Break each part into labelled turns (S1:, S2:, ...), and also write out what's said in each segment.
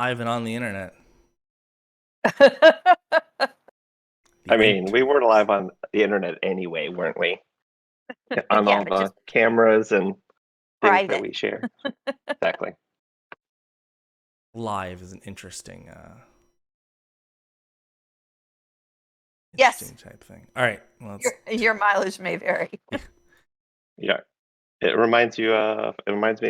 S1: Live and on the internet. The
S2: I mean, we were
S1: interwebs.
S2: live on the internet anyway, weren't we? On
S3: Yeah,
S2: all
S3: but
S2: the
S3: just
S2: cameras and things that
S3: private.
S2: we share. Exactly.
S1: Live is an interesting,
S3: Yes,
S1: interesting type thing. All right. Well,
S3: your mileage may vary.
S2: Yeah. It reminds me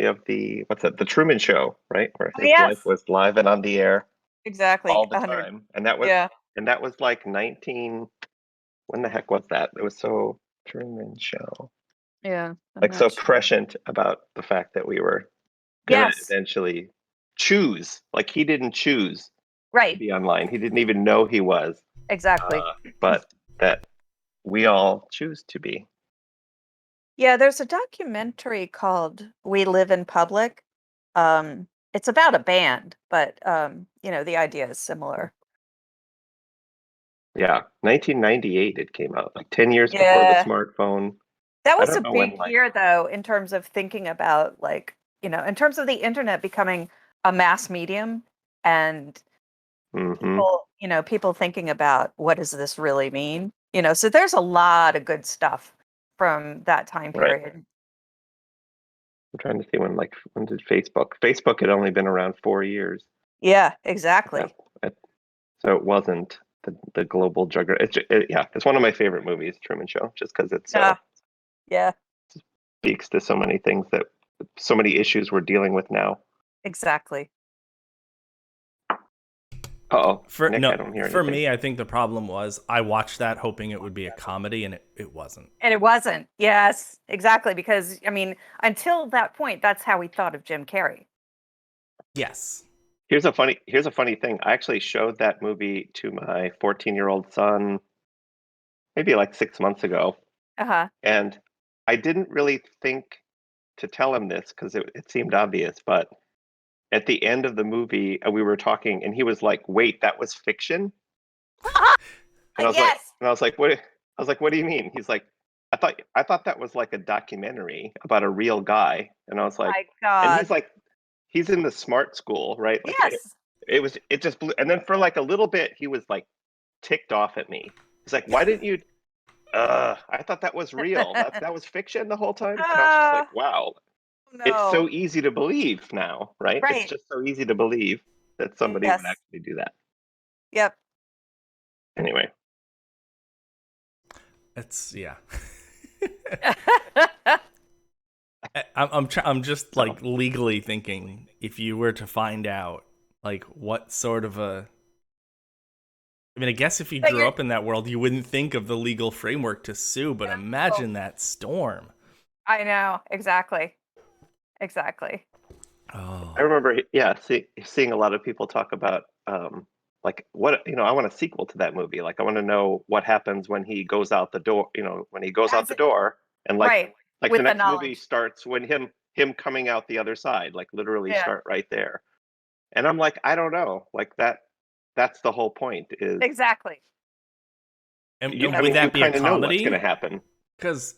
S2: of the Truman Show, right? Where
S3: Oh,
S2: his life
S3: yes,
S2: was live and on the air
S3: exactly.
S2: all the
S3: 100.
S2: time. And that was like 19, when the heck was that? It was so Truman Show.
S3: Yeah, I'm
S2: Like so
S3: not sure.
S2: prescient about the fact that we were gonna
S3: Yes,
S2: eventually choose. Like he didn't choose to
S3: right.
S2: be online. He didn't even know he was.
S3: Exactly.
S2: But that we all choose to be.
S3: Yeah, there's a documentary called We Live in Public. It's about a band, but the idea is similar.
S2: Yeah, 1998 it came out, like 10 years before the
S3: Yeah.
S2: smartphone.
S3: That
S2: I
S3: was a
S2: don't know when,
S3: big
S2: like,
S3: year though, in terms of thinking about in terms of the internet becoming a mass medium and
S2: hmm
S3: people thinking about what does this really mean? So there's a lot of good stuff from that time
S2: right.
S3: period.
S2: I'm trying to see when did Facebook had only been around 4 years.
S3: Yeah,
S2: Yeah,
S3: exactly.
S2: so it wasn't the global juggernaut. Yeah, it's one of my favorite movies, Truman Show, just because it
S3: Yeah,
S2: so
S3: yeah,
S2: speaks to so many things that so many issues we're dealing with now.
S3: exactly.
S2: Uh-oh,
S1: for
S2: Nick, I
S1: no
S2: don't hear
S1: for
S2: anything.
S1: me. I think the problem was I watched that hoping it would be a comedy, and it wasn't.
S3: And it wasn't. Yes, exactly. Because I mean, until that point, that's how we thought of Jim Carrey.
S1: Yes.
S2: Here's a funny thing. I actually showed that movie to my 14-year-old son maybe like 6 months ago,
S3: Uh-huh.
S2: and I didn't really think to tell him this because it seemed obvious, but at the end of the movie, we were talking, and he was like, "Wait, that was fiction?" And I was like,
S3: Yes.
S2: and I was like, "What?" I was like, "What do you mean?" He's like, "I thought that was like a documentary about a real guy." And I was like,
S3: My
S2: and he's
S3: God.
S2: like, he's in the smart school, right? Like
S3: Yes.
S2: it just blew. And then for like a little bit, he was like ticked off at me. He's like, "Why didn't you?" I thought that was real. That was fiction the whole time. And I was just
S3: uh,
S2: like, wow, it's
S3: no.
S2: so easy to believe now, right? It's
S3: Right.
S2: just so easy to believe that somebody would
S3: Yes.
S2: actually do that.
S3: Yep.
S2: Anyway,
S1: It's yeah. I'm just
S2: so
S1: like legally thinking if you were to find out like what sort of a I mean, I guess if you
S3: But
S1: grew
S3: you're
S1: up in that world, you wouldn't think of the legal framework to sue, but
S3: no.
S1: imagine that storm.
S3: I know. Exactly. Exactly.
S2: I
S1: Oh,
S2: remember, yeah, seeing a lot of people talk about, like, I want a sequel to that movie. Like, I want to know what happens when he goes out the door, when he goes out
S3: As
S2: the
S3: it,
S2: door, and
S3: right.
S2: like the
S3: With the
S2: next movie
S3: knowledge.
S2: starts when him coming out the other side, like literally
S3: Yeah.
S2: start right there. And I'm like, I don't know, like that's the whole point is
S3: Exactly.
S1: and
S2: I
S1: would
S2: mean, you
S1: that be a
S2: kind of know what's going to
S1: comedy?
S2: happen.
S1: Because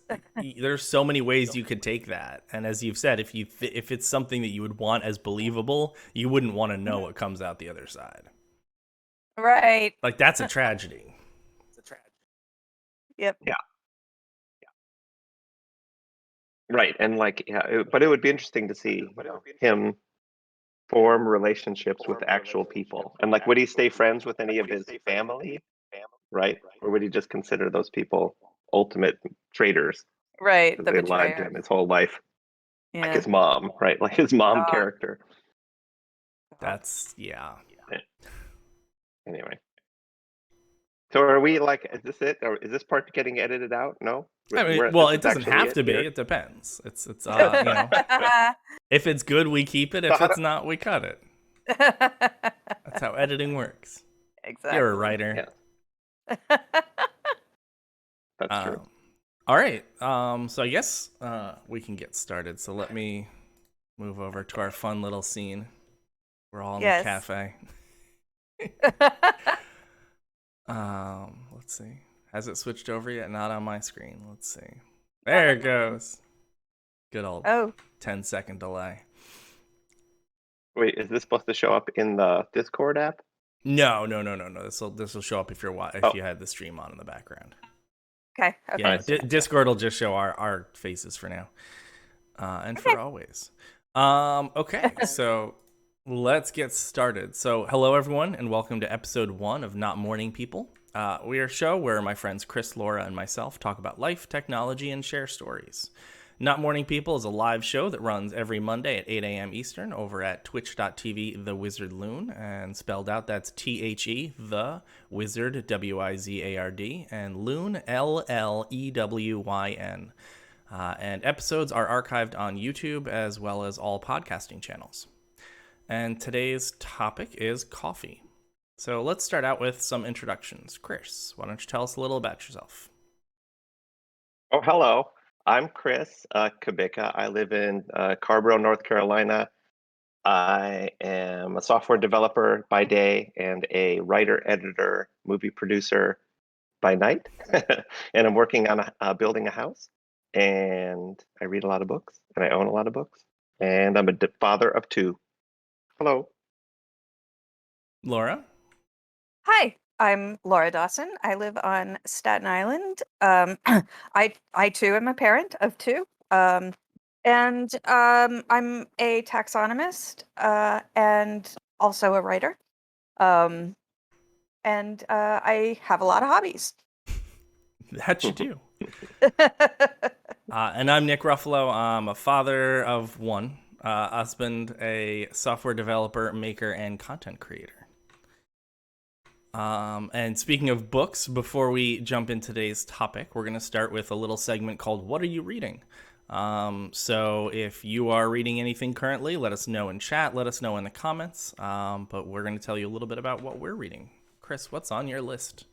S1: there's so many ways you could take that, and as you've said, if it's something that you would want as believable, you wouldn't want to know
S3: Mhm.
S1: what comes out the other side.
S3: Right.
S1: Like that's a tragedy.
S3: Yep.
S2: Yeah, right. And like, yeah, but it would be interesting to see, him form relationships with actual people. And like, would he stay friends with any of his family, right? Or would he just consider those people ultimate traitors
S3: Right.
S2: because
S3: The
S2: they lied to
S3: betrayer.
S2: him his whole life? Like
S3: Yeah.
S2: his mom, right? Like his mom
S3: Oh,
S2: character.
S3: God.
S1: That's yeah.
S2: Eh, Anyway, so are we like, is this it? Or is this part getting edited out? No,
S1: I mean, well,
S2: this
S1: it
S2: is
S1: doesn't
S2: actually
S1: have
S2: it
S1: to be.
S2: here.
S1: It depends. It's
S2: So
S1: if it's good, we keep it. If
S2: how do,
S1: it's not, we cut it. That's how editing works. You're a
S3: Exactly.
S1: writer.
S2: yeah, that's true.
S1: Um, all right. So I guess we can get started. So let me move over to our fun little scene. We're all in the
S3: Yes.
S1: cafe. Let's see. Has it switched over yet? Not on my screen. Let's see.
S3: Not
S1: There
S3: on
S1: it
S3: mine.
S1: goes. Good old
S3: Oh,
S1: 10-second delay.
S2: Wait, is this supposed to show up in the Discord app?
S1: No. This will show up if
S2: Oh,
S1: you had the stream on in the background.
S3: Okay.
S1: Yeah,
S3: Okay.
S1: no, Discord will just show our faces for now, and for
S3: Okay.
S1: always. Okay, so let's get started. So, hello everyone, and welcome to episode 1 of Not Morning People. We are a show where my friends Chris, Laura, and myself talk about life, technology, and share stories. Not Morning People is a live show that runs every Monday at 8 a.m. Eastern over at twitch.tv The Wizard Loon, and spelled out that's THE The Wizard WIZARD, and Loon LLEWYN. And episodes are archived on YouTube as well as all podcasting channels. And today's topic is coffee. So let's start out with some introductions. Chris, why don't you tell us a little about yourself?
S2: oh, hello. I'm Chris Kubicka. I live in Carborough, North Carolina. I am a software developer by day and a writer, editor, movie producer by night. And I'm working on building a house. And I read a lot of books, and I own a lot of books. And I'm a father of 2. Hello.
S1: Laura?
S3: Hi, I'm Laura Dawson. I live on Staten Island. I too am a parent of 2. And I'm a taxonomist and also a writer. And I have a lot of hobbies.
S1: That you do. And I'm Nick Ruffalo. I'm a father of 1, husband, a software developer, maker, and content creator. And speaking of books, before we jump into today's topic, we're going to start with a little segment called What Are You Reading? So if you are reading anything currently, let us know in chat, let us know in the comments. But we're going to tell you a little bit about what we're reading. Chris, what's on your list?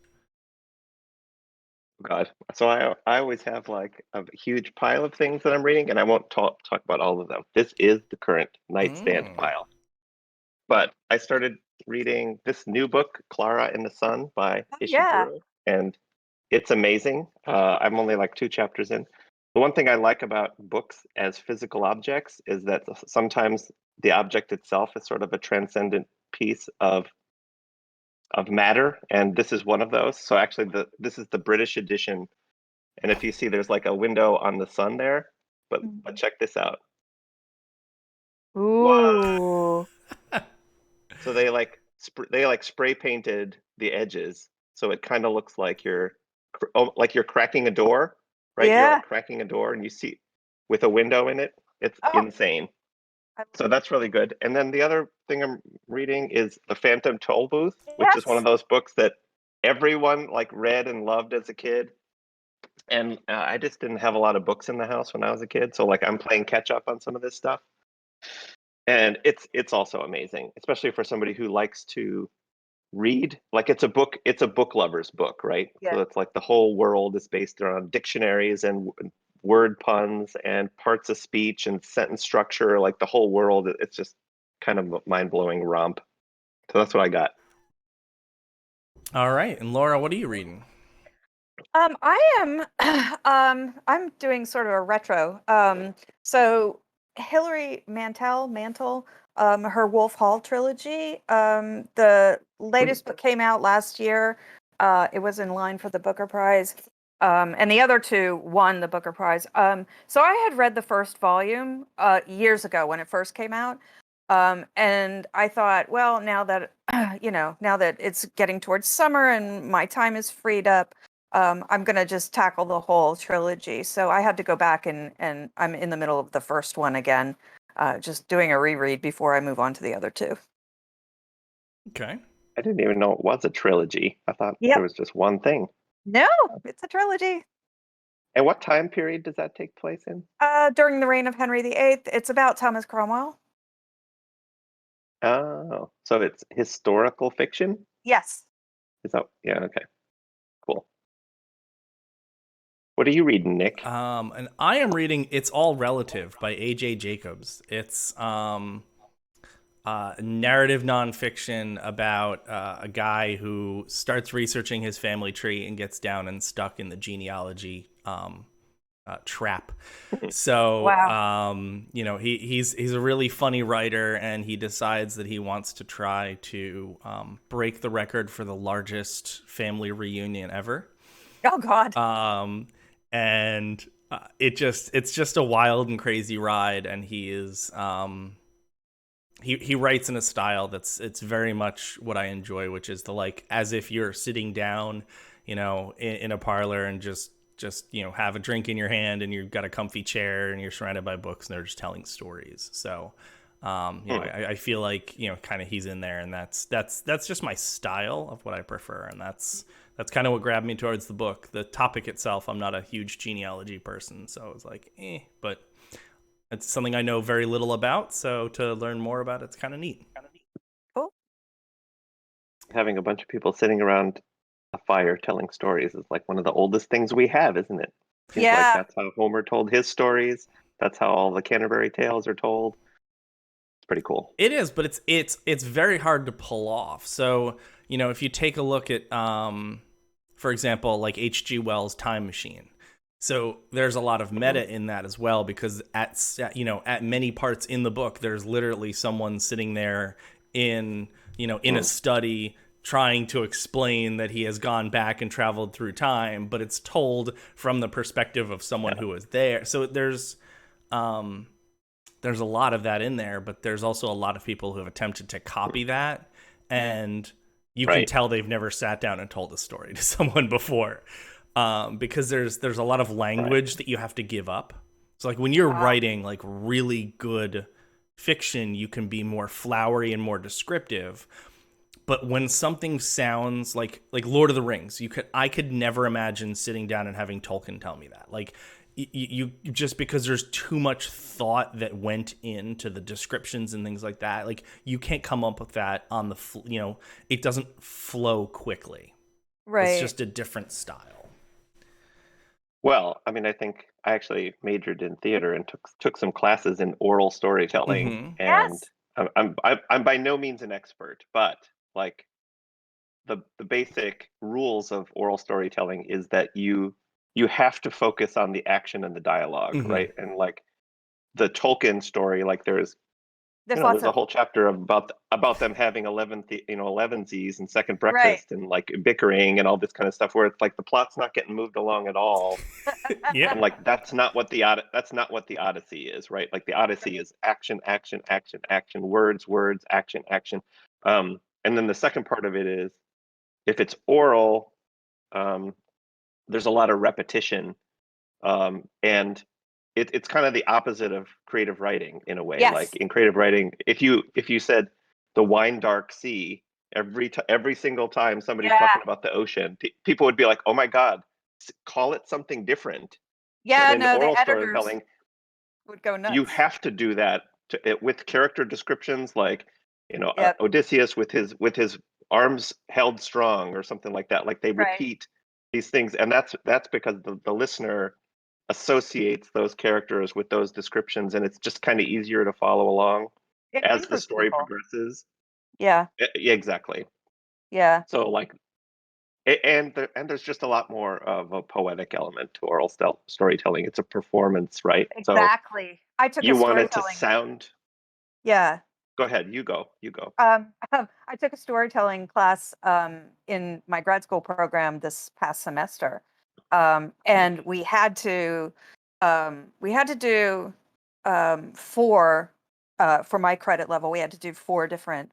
S2: God. So I always have like a huge pile of things that I'm reading, and I won't talk about all of them. This is the current nightstand pile. But I started reading this new book, Clara in the Sun by
S3: Yeah.
S2: Ishiguro, and it's amazing. I'm only like 2 chapters in. The one thing I like about books as physical objects is that sometimes the object itself is sort of a transcendent piece of matter, and this is one of those. So actually, this is the British edition, and if you see, there's like a window on the sun there. But check this out.
S3: Ooh.
S2: So they spray painted the edges, so it kind of looks like you're cracking a door, right? You're
S3: Yeah.
S2: like cracking a door, and you see with a window in it. It's
S3: Oh.
S2: insane. So that's really good. And then the other thing I'm reading is The Phantom Toll Booth, which is one of those books that everyone like read and loved as a kid. And I just didn't have a lot of books in the house when I was a kid, so like I'm playing catch up on some of this stuff. And it's also amazing, especially for somebody who likes to read. Like it's a book lover's book, right?
S3: Yeah.
S2: So it's like the whole world is based around dictionaries and word puns and parts of speech and sentence structure, like the whole world. It's just kind of a mind-blowing romp. So that's what I got.
S1: All right. And Laura, what are you reading?
S3: I am I'm doing sort of a retro. So Hilary Mantel, her Wolf Hall trilogy. The latest book came out last year. It was in line for the Booker Prize. And the other 2 won the Booker Prize. So I had read the first volume years ago when it first came out. And I thought, well, now that now that it's getting towards summer and my time is freed up, I'm gonna just tackle the whole trilogy. So I had to go back and I'm in the middle of the first one again, just doing a reread before I move on to the other 2.
S1: Okay.
S2: I didn't even know it was a trilogy. I thought
S3: Yep.
S2: there was just one thing.
S3: No, it's a trilogy.
S2: And what time period does that take place in?
S3: During the reign of Henry VIII. It's about Thomas Cromwell.
S2: Oh, so it's historical fiction?
S3: Yes.
S2: Is that, yeah, okay. Cool. What are you reading, Nick?
S1: And I am reading It's All Relative by A.J. Jacobs. It's narrative nonfiction about a guy who starts researching his family tree and gets down and stuck in the genealogy Trap. So,
S3: Wow.
S1: you know, he's a really funny writer, and he decides that he wants to try to break the record for the largest family reunion ever.
S3: Oh God.
S1: And it's just a wild and crazy ride, and he is he writes in a style it's very much what I enjoy, which is the like as if you're sitting down, you know, in a parlor and just you know have a drink in your hand and you've got a comfy chair and you're surrounded by books and they're just telling stories. So you know, I feel like, you know, kind of he's in there, and that's just my style of what I prefer, and that's kind of what grabbed me towards the book. The topic itself, I'm not a huge genealogy person, so I was like, but it's something I know very little about, so to learn more about it's kind of neat.
S3: Cool.
S2: Having a bunch of people sitting around a fire telling stories is like one of the oldest things we have, isn't it? Seems like
S3: Yeah.
S2: that's how Homer told his stories. That's how all the Canterbury Tales are told. It's pretty cool.
S1: It is, but it's very hard to pull off. So, you know, if you take a look at for example, like H.G. Wells' Time Machine. So there's a lot of meta in that as well, because at many parts in the book, there's literally someone sitting there in a study trying to explain that he has gone back and traveled through time, but it's told from the perspective of someone who was there. So there's a lot of that in there, but there's also a lot of people who have attempted to copy that, and you can tell they've never sat down and told a story to someone before, because there's a lot of language that you have to give up. So like when you're writing like really good fiction, you can be more flowery and more descriptive. But when something sounds like Lord of the Rings, I could never imagine sitting down and having Tolkien tell me that. Like you just because there's too much thought that went into the descriptions and things like that. Like you can't come up with that on the it doesn't flow quickly.
S3: Right.
S1: It's just a different style.
S2: Well, I mean, I think I actually majored in theater and took some classes in oral storytelling, and I'm by no means an expert, but like the basic rules of oral storytelling is that you have to focus on the action and the dialogue, right? And like the Tolkien story, like there's a whole chapter about them having 11sies and second breakfast and like bickering and all this kind of stuff, where it's like the plot's not getting moved along at all.
S1: Yeah.
S2: And like that's not what the Odyssey is, right? Like the Odyssey is action, action, action, action, words, words, action, action. And then the second part of it is, if it's oral, there's a lot of repetition, and it's kind of the opposite of creative writing in a way.
S3: Yes.
S2: Like in creative writing, if you said the wine dark sea every single time somebody's talking about the ocean, people would be like, oh my God, call it something different.
S3: Yeah,
S2: But in
S3: no,
S2: oral
S3: the editors
S2: storytelling,
S3: would go nuts.
S2: you have to do that with character descriptions, like
S3: Yep.
S2: Odysseus with his arms held strong or something like that. Like they repeat these things, and that's because the listener associates those characters with those descriptions, and it's just kind of easier to follow along
S3: It
S2: as the
S3: anchors
S2: story
S3: people.
S2: progresses.
S3: Yeah.
S2: Yeah, exactly.
S3: Yeah.
S2: So like, and there's just a lot more of a poetic element to oral storytelling. It's a performance, right?
S3: Exactly.
S2: So
S3: I took
S2: you
S3: a
S2: want it to
S3: storytelling.
S2: sound.
S3: Yeah.
S2: Go ahead. You go.
S3: I took a storytelling class in my grad school program this past semester, and we had to do four for my credit level. We had to do four different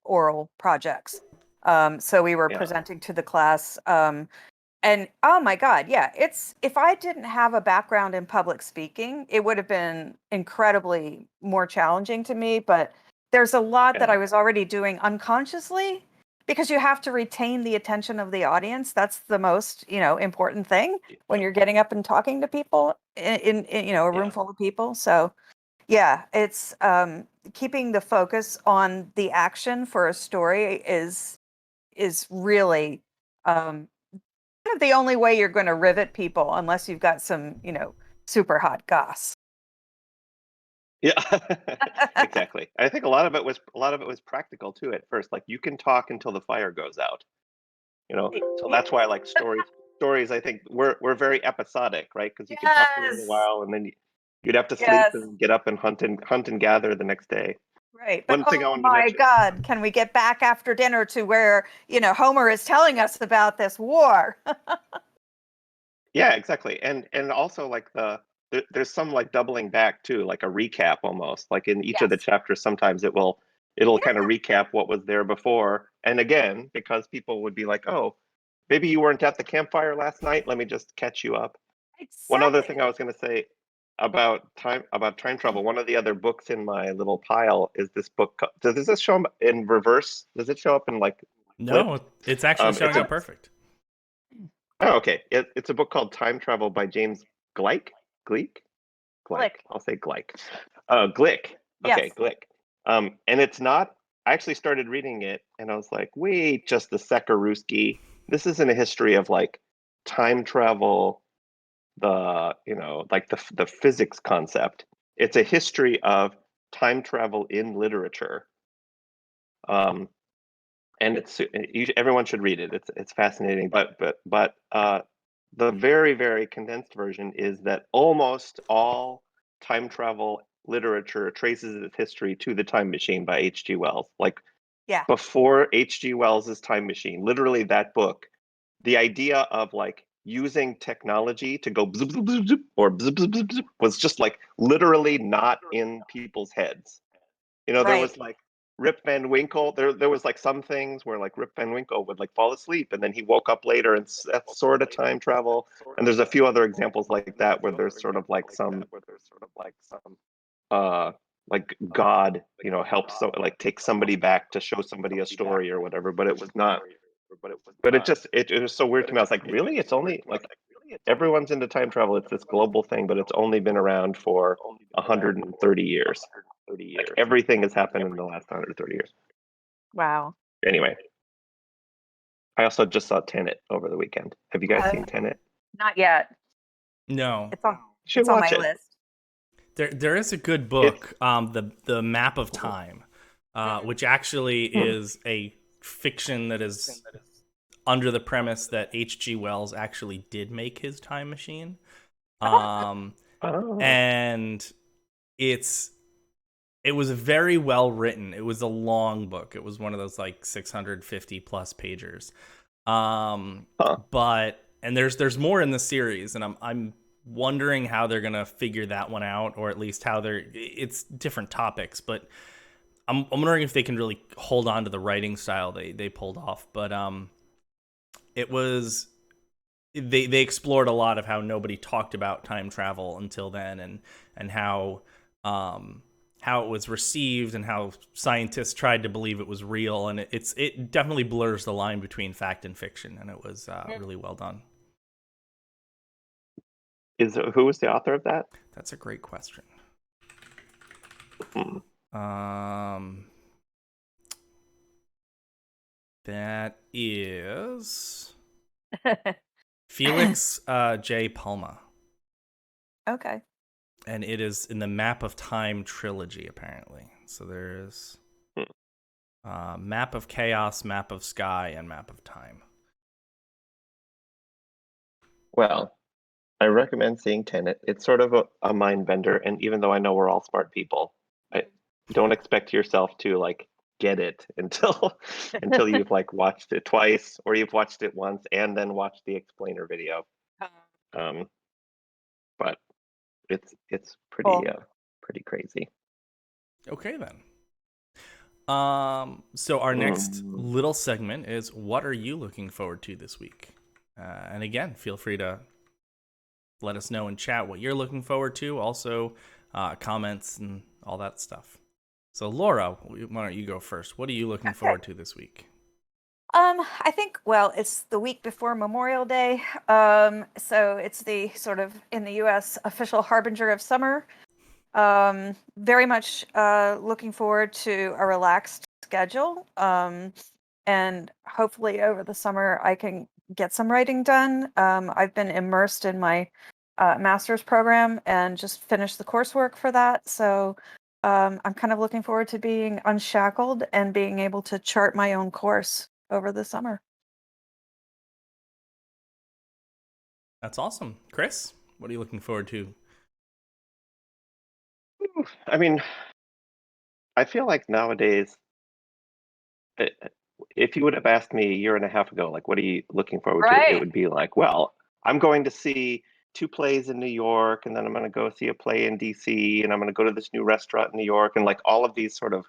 S3: oral projects. So we were presenting to the class. And oh my God, yeah, if I didn't have a background in public speaking, it would have been incredibly more challenging to me. But there's a lot that I was already doing unconsciously, because you have to retain the attention of the audience. That's the most, important thing when you're getting up and talking to people in a room full of people. So yeah, it's keeping the focus on the action for a story is really kind of the only way you're going to rivet people, unless you've got some, super hot goss.
S2: Yeah, exactly. I think a lot of it was practical too at first. Like you can talk until the fire goes out. So that's why like stories. stories, I think, were very episodic, right? Because you could talk for a little
S3: Yes.
S2: while, and then you'd have to sleep
S3: Yes.
S2: and get up and hunt and gather the next day.
S3: Right. But
S2: One thing I
S3: oh
S2: wanted to
S3: my
S2: mention.
S3: God, can we get back after dinner to where, Homer is telling us about this war?
S2: Yeah, exactly. And also like there's some like doubling back too, like a recap almost. Like in each of the
S3: Yes.
S2: chapters, sometimes it'll kind of
S3: Yeah,
S2: recap what was there before. And again, because people would be like, oh, maybe you weren't at the campfire last night. Let me just catch you up. One other
S3: exactly.
S2: thing I was going to say about time travel. One of the other books in my little pile is this book. Does this show up in reverse? Does it show up in like
S1: No,
S2: flipped?
S1: it's actually
S2: It's
S1: showing
S2: a
S1: up perfect.
S2: Oh, okay. It's a book called Time Travel by James Gleick. Gleek? Gleick.
S3: Click.
S2: I'll say Gleick. Glick. Okay,
S3: Yes.
S2: Glick. And it's not. I actually started reading it, and I was like, wait, just a Sekaruski. This isn't a history of like time travel, like the physics concept. It's a history of time travel in literature. Um, and everyone should read it. It's fascinating. But the very very condensed version is that almost all time travel literature traces its history to The Time Machine by H.G. Wells. Like
S3: Yeah.
S2: before H.G. Wells's Time Machine, literally that book, the idea of like using technology to go bzz, bzz, bzz, bzz, or bzz, bzz, bzz, bzz, was just like literally not in people's heads. There
S3: Right.
S2: was like Rip Van Winkle. There was like some things where like Rip Van Winkle would like fall asleep and then he woke up later, and that's sort of time travel. And there's a few other examples like that where there's sort of like some uh like God, helps like take somebody back to show somebody a story or whatever. But it was not. But it was so weird to me. I was like, really? It's only like everyone's into time travel. It's this global thing, but it's only been around for 130 years. Like everything has happened in the last 130 years.
S3: Wow.
S2: Anyway, I also just saw Tenet over the weekend. Have you guys seen Tenet?
S3: Not yet.
S1: No,
S3: It's on
S2: You should
S3: it's on
S2: watch
S3: my
S2: it.
S3: list.
S1: there is a good
S2: It's
S1: book, the Map of Time, which actually
S2: hmm.
S1: is a fiction that is under the premise that H.G. Wells actually did make his time machine,
S2: Oh,
S1: and it's it was very well written. It was a long book. It was one of those like 650 plus pagers.
S2: huh.
S1: But and there's more in the series, and I'm wondering how they're gonna figure that one out, or at least how it's different topics. But I'm wondering if they can really hold on to the writing style they pulled off. But it was they explored a lot of how nobody talked about time travel until then, and how it was received and how scientists tried to believe it was real, and it definitely blurs the line between fact and fiction, and it was really well done.
S2: Who was the author of that?
S1: That's a great question.
S2: Hmm.
S1: That is Felix J. Palma,
S3: Okay.
S1: and it is in the Map of Time trilogy apparently. So there's
S2: Hmm.
S1: Map of Chaos, Map of Sky, and Map of Time.
S2: Well, I recommend seeing Tenet. It's sort of a mind bender, and even though I know we're all smart people, I don't expect yourself to like get it until until you've like watched it twice or you've watched it once and then watched the explainer video. Um, but it's
S3: Cool.
S2: pretty crazy.
S1: Okay then. So our next
S2: Mm.
S1: little segment is what are you looking forward to this week? And again, feel free to let us know in chat what you're looking forward to. Also, comments and all that stuff. So Laura, why don't you go first? What are you looking
S3: Okay.
S1: forward to this week?
S3: I think, well, it's the week before Memorial Day. So it's the sort of in the US official harbinger of summer. Very much looking forward to a relaxed schedule. And hopefully over the summer I can get some writing done. I've been immersed in my master's program and just finished the coursework for that. So I'm kind of looking forward to being unshackled and being able to chart my own course over the summer.
S1: That's awesome. Chris, what are you looking forward to?
S2: I mean, I feel like nowadays, i- if you would have asked me a year and a half ago, like, what are you looking forward to? It
S3: Right.
S2: would be like, well, I'm going to see two plays in New York, and then I'm going to go see a play in DC, and I'm going to go to this new restaurant in New York, and like all of these sort of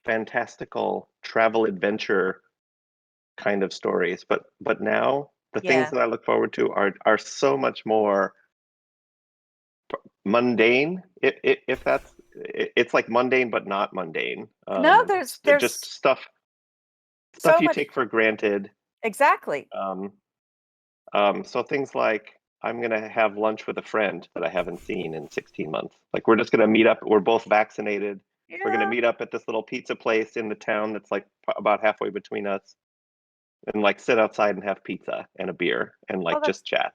S2: fantastical travel adventure kind of stories. But now the things
S3: Yeah.
S2: that I look forward to are so much more mundane. If that's it's like mundane but not mundane.
S3: No, there's
S2: Just
S3: there's
S2: stuff
S3: so
S2: you
S3: much
S2: take for granted.
S3: exactly.
S2: Um, so things like I'm gonna have lunch with a friend that I haven't seen in 16 months. Like we're just gonna meet up. We're both vaccinated. We're gonna
S3: Yeah.
S2: meet up at this little pizza place in the town that's like about halfway between us, and like sit outside and have pizza and a beer and
S3: Oh,
S2: like
S3: that's
S2: just chat.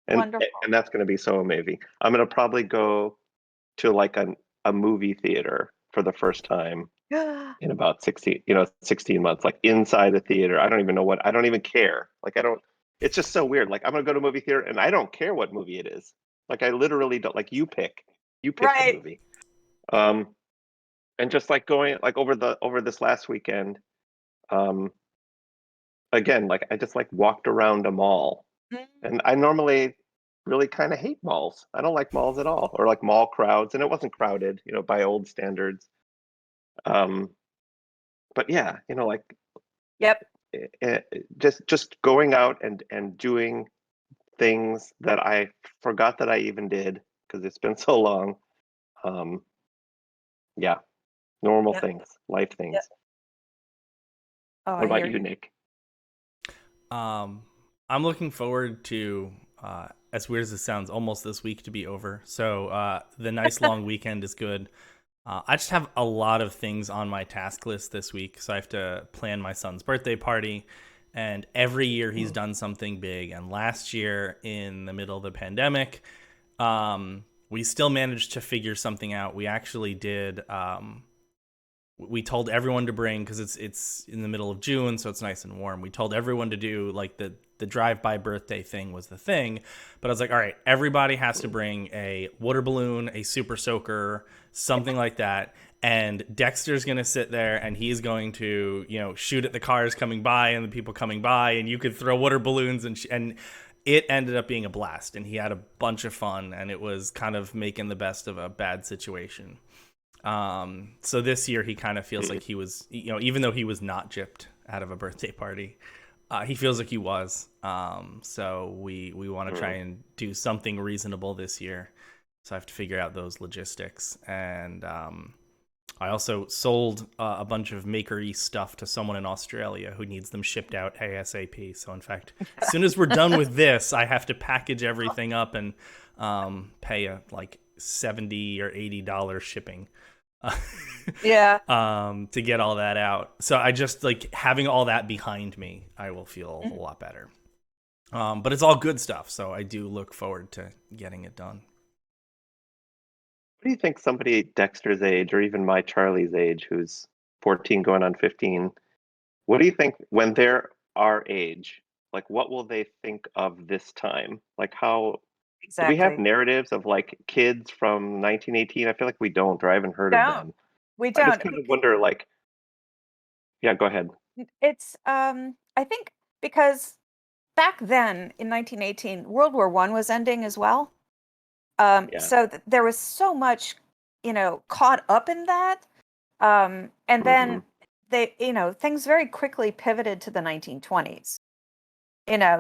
S2: And
S3: wonderful.
S2: that's gonna be so amazing. I'm gonna probably go to like a movie theater for the first time in about 16 months, like inside a theater. I don't even care. Like I don't, it's just so weird. Like I'm gonna go to a movie theater and I don't care what movie it is. Like I literally don't, like you pick the
S3: Right.
S2: movie. Um, and just like going like over this last weekend, um, again, like I just like walked around a mall,
S3: Mm.
S2: and I normally really kind of hate malls. I don't like malls at all, or like mall crowds, and it wasn't crowded, by old standards. Um, but yeah,
S3: Yep.
S2: just going out and doing things that I forgot that I even did because it's been so long. Um, yeah, normal
S3: Yep.
S2: things, life
S3: Yep.
S2: things.
S3: Oh,
S2: What
S3: I
S2: about
S3: hear
S2: you,
S3: you.
S2: Nick?
S1: I'm looking forward to, as weird as it sounds, almost this week to be over. So the nice long weekend is good. I just have a lot of things on my task list this week. So I have to plan my son's birthday party. And every year he's
S2: Mm.
S1: done something big. And last year, in the middle of the pandemic, we still managed to figure something out. We actually did. We told everyone to bring, because it's in the middle of June, so it's nice and warm. We told everyone to do like the drive-by birthday thing was the thing, but I was like, all right, everybody has to bring a water balloon, a super soaker, something like that. And Dexter's gonna sit there and he's going to shoot at the cars coming by and the people coming by, and you could throw water balloons and it ended up being a blast, and he had a bunch of fun, and it was kind of making the best of a bad situation. So this year he kind of feels like he was, even though he was not gypped out of a birthday party, he feels like he was. So we want to try
S2: Mm.
S1: and do something reasonable this year. So I have to figure out those logistics. And I also sold a bunch of Maker-y stuff to someone in Australia who needs them shipped out ASAP. So in fact, as soon as we're done with this, I have to package everything up and pay a like $70 or $80 shipping.
S3: Yeah.
S1: To get all that out. So I just like having all that behind me, I will feel a lot better. But it's all good stuff, so I do look forward to getting it done.
S2: What do you think somebody Dexter's age, or even my Charlie's age, who's 14 going on 15, what do you think when they're our age, like what will they think of this time? Like how do we have
S3: Exactly.
S2: narratives of like kids from 1918? I feel like we don't, or I haven't heard of
S3: Don't.
S2: them.
S3: We
S2: I just
S3: don't.
S2: kind of wonder, like, yeah, go ahead.
S3: It's I think because back then in 1918, World War One was ending as well.
S2: Yeah.
S3: So there was so much, caught up in that. And
S2: Hmm.
S3: then things very quickly pivoted to the 1920s.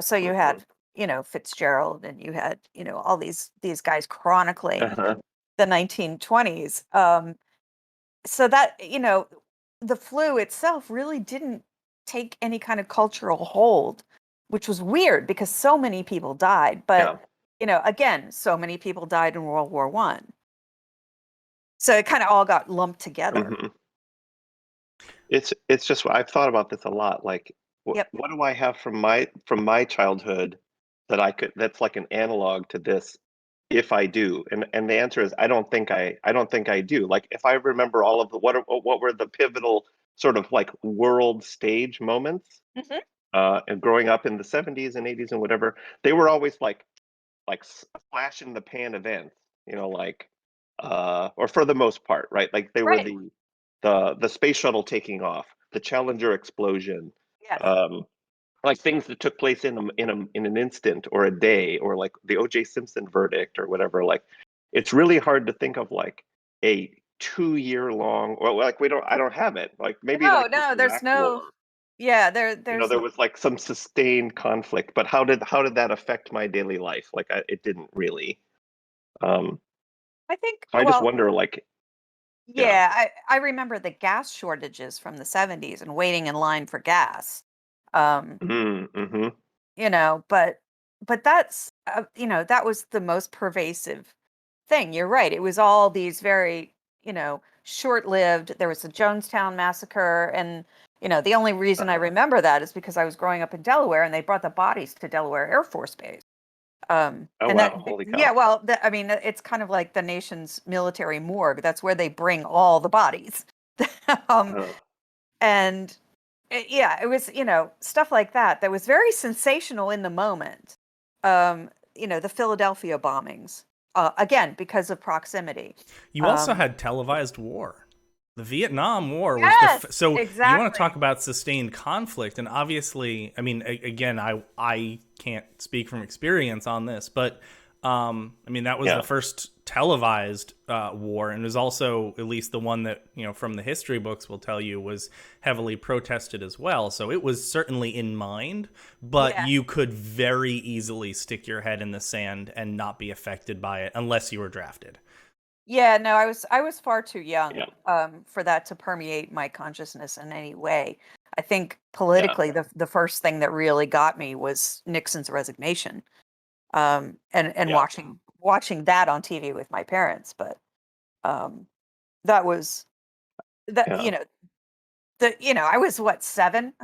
S3: So you
S2: Hmm.
S3: had, Fitzgerald, and you had, all these guys chronicling
S2: Uh-huh.
S3: the 1920s. So that, the flu itself really didn't take any kind of cultural hold, which was weird because so many people died. But,
S2: Yeah.
S3: again, so many people died in World War One. So it kind of all got lumped together.
S2: Hmm. It's just I've thought about this a lot. Like,
S3: Yep.
S2: what do I have from my childhood that that's like an analog to this if I do? And the answer is I don't think I do. Like if I remember all of the what were the pivotal sort of like world stage moments
S3: Hmm.
S2: and growing up in the 70s and 80s and whatever, they were always like like flash in the pan events, like or for the most part, right? Like they were
S3: Right.
S2: the space shuttle taking off, the Challenger explosion,
S3: Yes.
S2: like things that took place in an instant or a day, or like the O.J. Simpson verdict or whatever. Like it's really hard to think of like a 2 year long, or like I don't have it. Like maybe
S3: No,
S2: like the
S3: no, there's
S2: Iraq War,
S3: no. Yeah, there's.
S2: there was like some sustained conflict, but how did that affect my daily life? Like it didn't really. Um,
S3: I think.
S2: so I just
S3: Well,
S2: wonder, like, yeah,
S3: yeah, I remember the gas shortages from the 70s and waiting in line for gas. Um,
S2: mm-hmm.
S3: but that's that was the most pervasive thing. You're right. It was all these very, short-lived. There was the Jonestown massacre, and the only reason I remember that is because I was growing up in Delaware and they brought the bodies to Delaware Air Force Base.
S2: Oh
S3: And
S2: wow,
S3: that,
S2: holy
S3: yeah,
S2: cow.
S3: well, I mean, it's kind of like the nation's military morgue. That's where they bring all the bodies. um,
S2: Uh,
S3: and yeah, it was, stuff like that that was very sensational in the moment. The Philadelphia bombings, again, because of proximity.
S1: You also
S3: Um,
S1: had televised war. The Vietnam War was
S3: yes,
S1: so you want to talk
S3: exactly.
S1: about sustained conflict, and obviously, I mean, again, I can't speak from experience on this, but I mean that was the
S2: yeah,
S1: first televised war, and was also at least the one that from the history books will tell you was heavily protested as well. So it was certainly in mind, but
S3: Yeah.
S1: you could very easily stick your head in the sand and not be affected by it unless you were drafted.
S3: Yeah, no, I was far too young
S2: yeah,
S3: for that to permeate my consciousness in any way. I think
S2: yeah,
S3: politically, the first thing that really got me was Nixon's resignation, and
S2: yeah,
S3: watching that on TV with my parents. But um, that was that
S2: yeah.
S3: I was what, 7?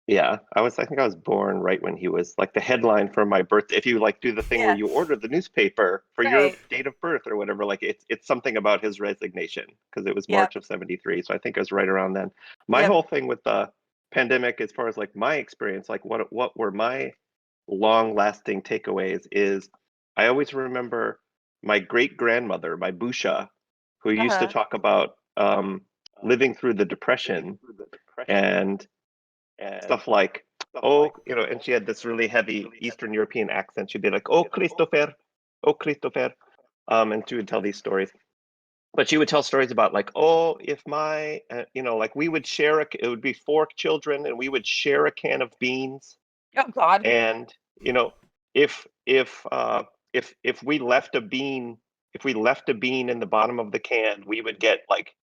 S2: Yeah, I think I was born right when he was like the headline for my birth. If you like do the thing where
S3: Yeah,
S2: you order the newspaper for your
S3: right.
S2: date of birth or whatever, like it's something about his resignation because it was
S3: Yep,
S2: March of '73. So I think it was right around then. My
S3: yep.
S2: whole thing with the pandemic, as far as like my experience, like what were my long lasting takeaways is I always remember my great grandmother, my Busha, who used to
S3: Uh-huh.
S2: talk about living through the Depression and stuff like, oh, and she had this really heavy Eastern European accent. She'd be like, oh, Christopher, and she would tell these stories. But she would tell stories about like, oh, if my, like we would share it would be 4 children, and we would share a can of beans,
S3: Oh God.
S2: and if if we left a bean, if we left a bean in the bottom of the can, we would get like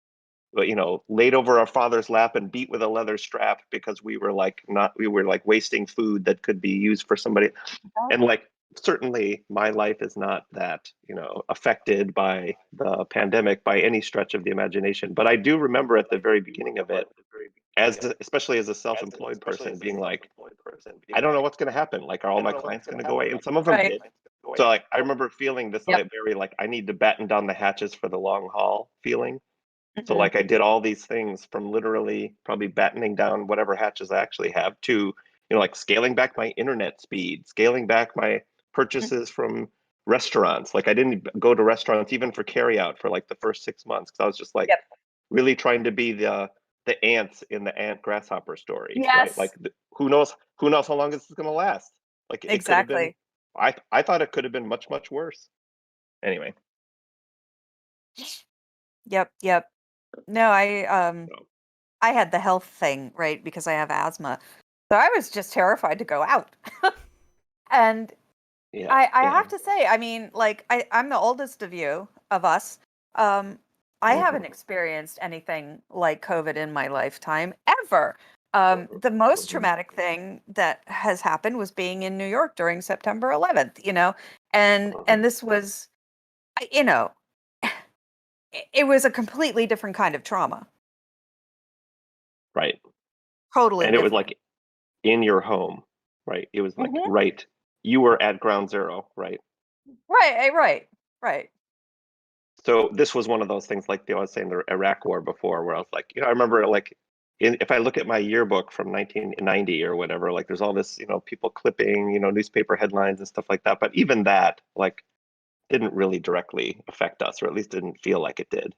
S2: laid over our father's lap and beat with a leather strap because we were like wasting food that could be used for somebody. And like certainly my life is not that affected by the pandemic by any stretch of the imagination, but I do remember at the very beginning of it, especially as a self-employed person, being like, I don't know what's going to happen. Like, are all my clients going to go away? And some of them
S3: Right.
S2: did. So like I remember feeling this
S3: Yep.
S2: like very like I need to batten down the hatches for the long haul feeling. So
S3: Hmm.
S2: like I did all these things, from literally probably battening down whatever hatches I actually have to, like scaling back my internet speed, scaling back my purchases from restaurants. Like I didn't go to restaurants even for carry out for like the first 6 months because I was just like
S3: Yep.
S2: really trying to be the ants in the ant grasshopper story, right? Like
S3: Yes.
S2: who knows how long this is going to last? Like it could have been.
S3: Exactly.
S2: I thought it could have been much worse. Anyway,
S3: Yep. Yep. No,
S2: so
S3: I had the health thing, right, because I have asthma. So I was just terrified to go out. And
S2: yeah,
S3: I
S2: yeah.
S3: have to say, I mean, like I'm the oldest of us. Um, I haven't
S2: Mhm.
S3: experienced anything like COVID in my lifetime ever. The most
S2: Mhm.
S3: traumatic thing that has happened was being in New York during September 11th, and
S2: Mhm.
S3: this was, you know, it was a completely different kind of trauma.
S2: Right.
S3: Totally
S2: And it was
S3: different.
S2: like in your home, right? It was like
S3: Hmm.
S2: right. You were at ground zero, right?
S3: Right, right, right.
S2: So this was one of those things like I was saying the Iraq war before, where I was like, I remember like if I look at my yearbook from 1990 or whatever, like there's all this, people clipping, newspaper headlines and stuff like that. But even that, like, didn't really directly affect us, or at least didn't feel like it did.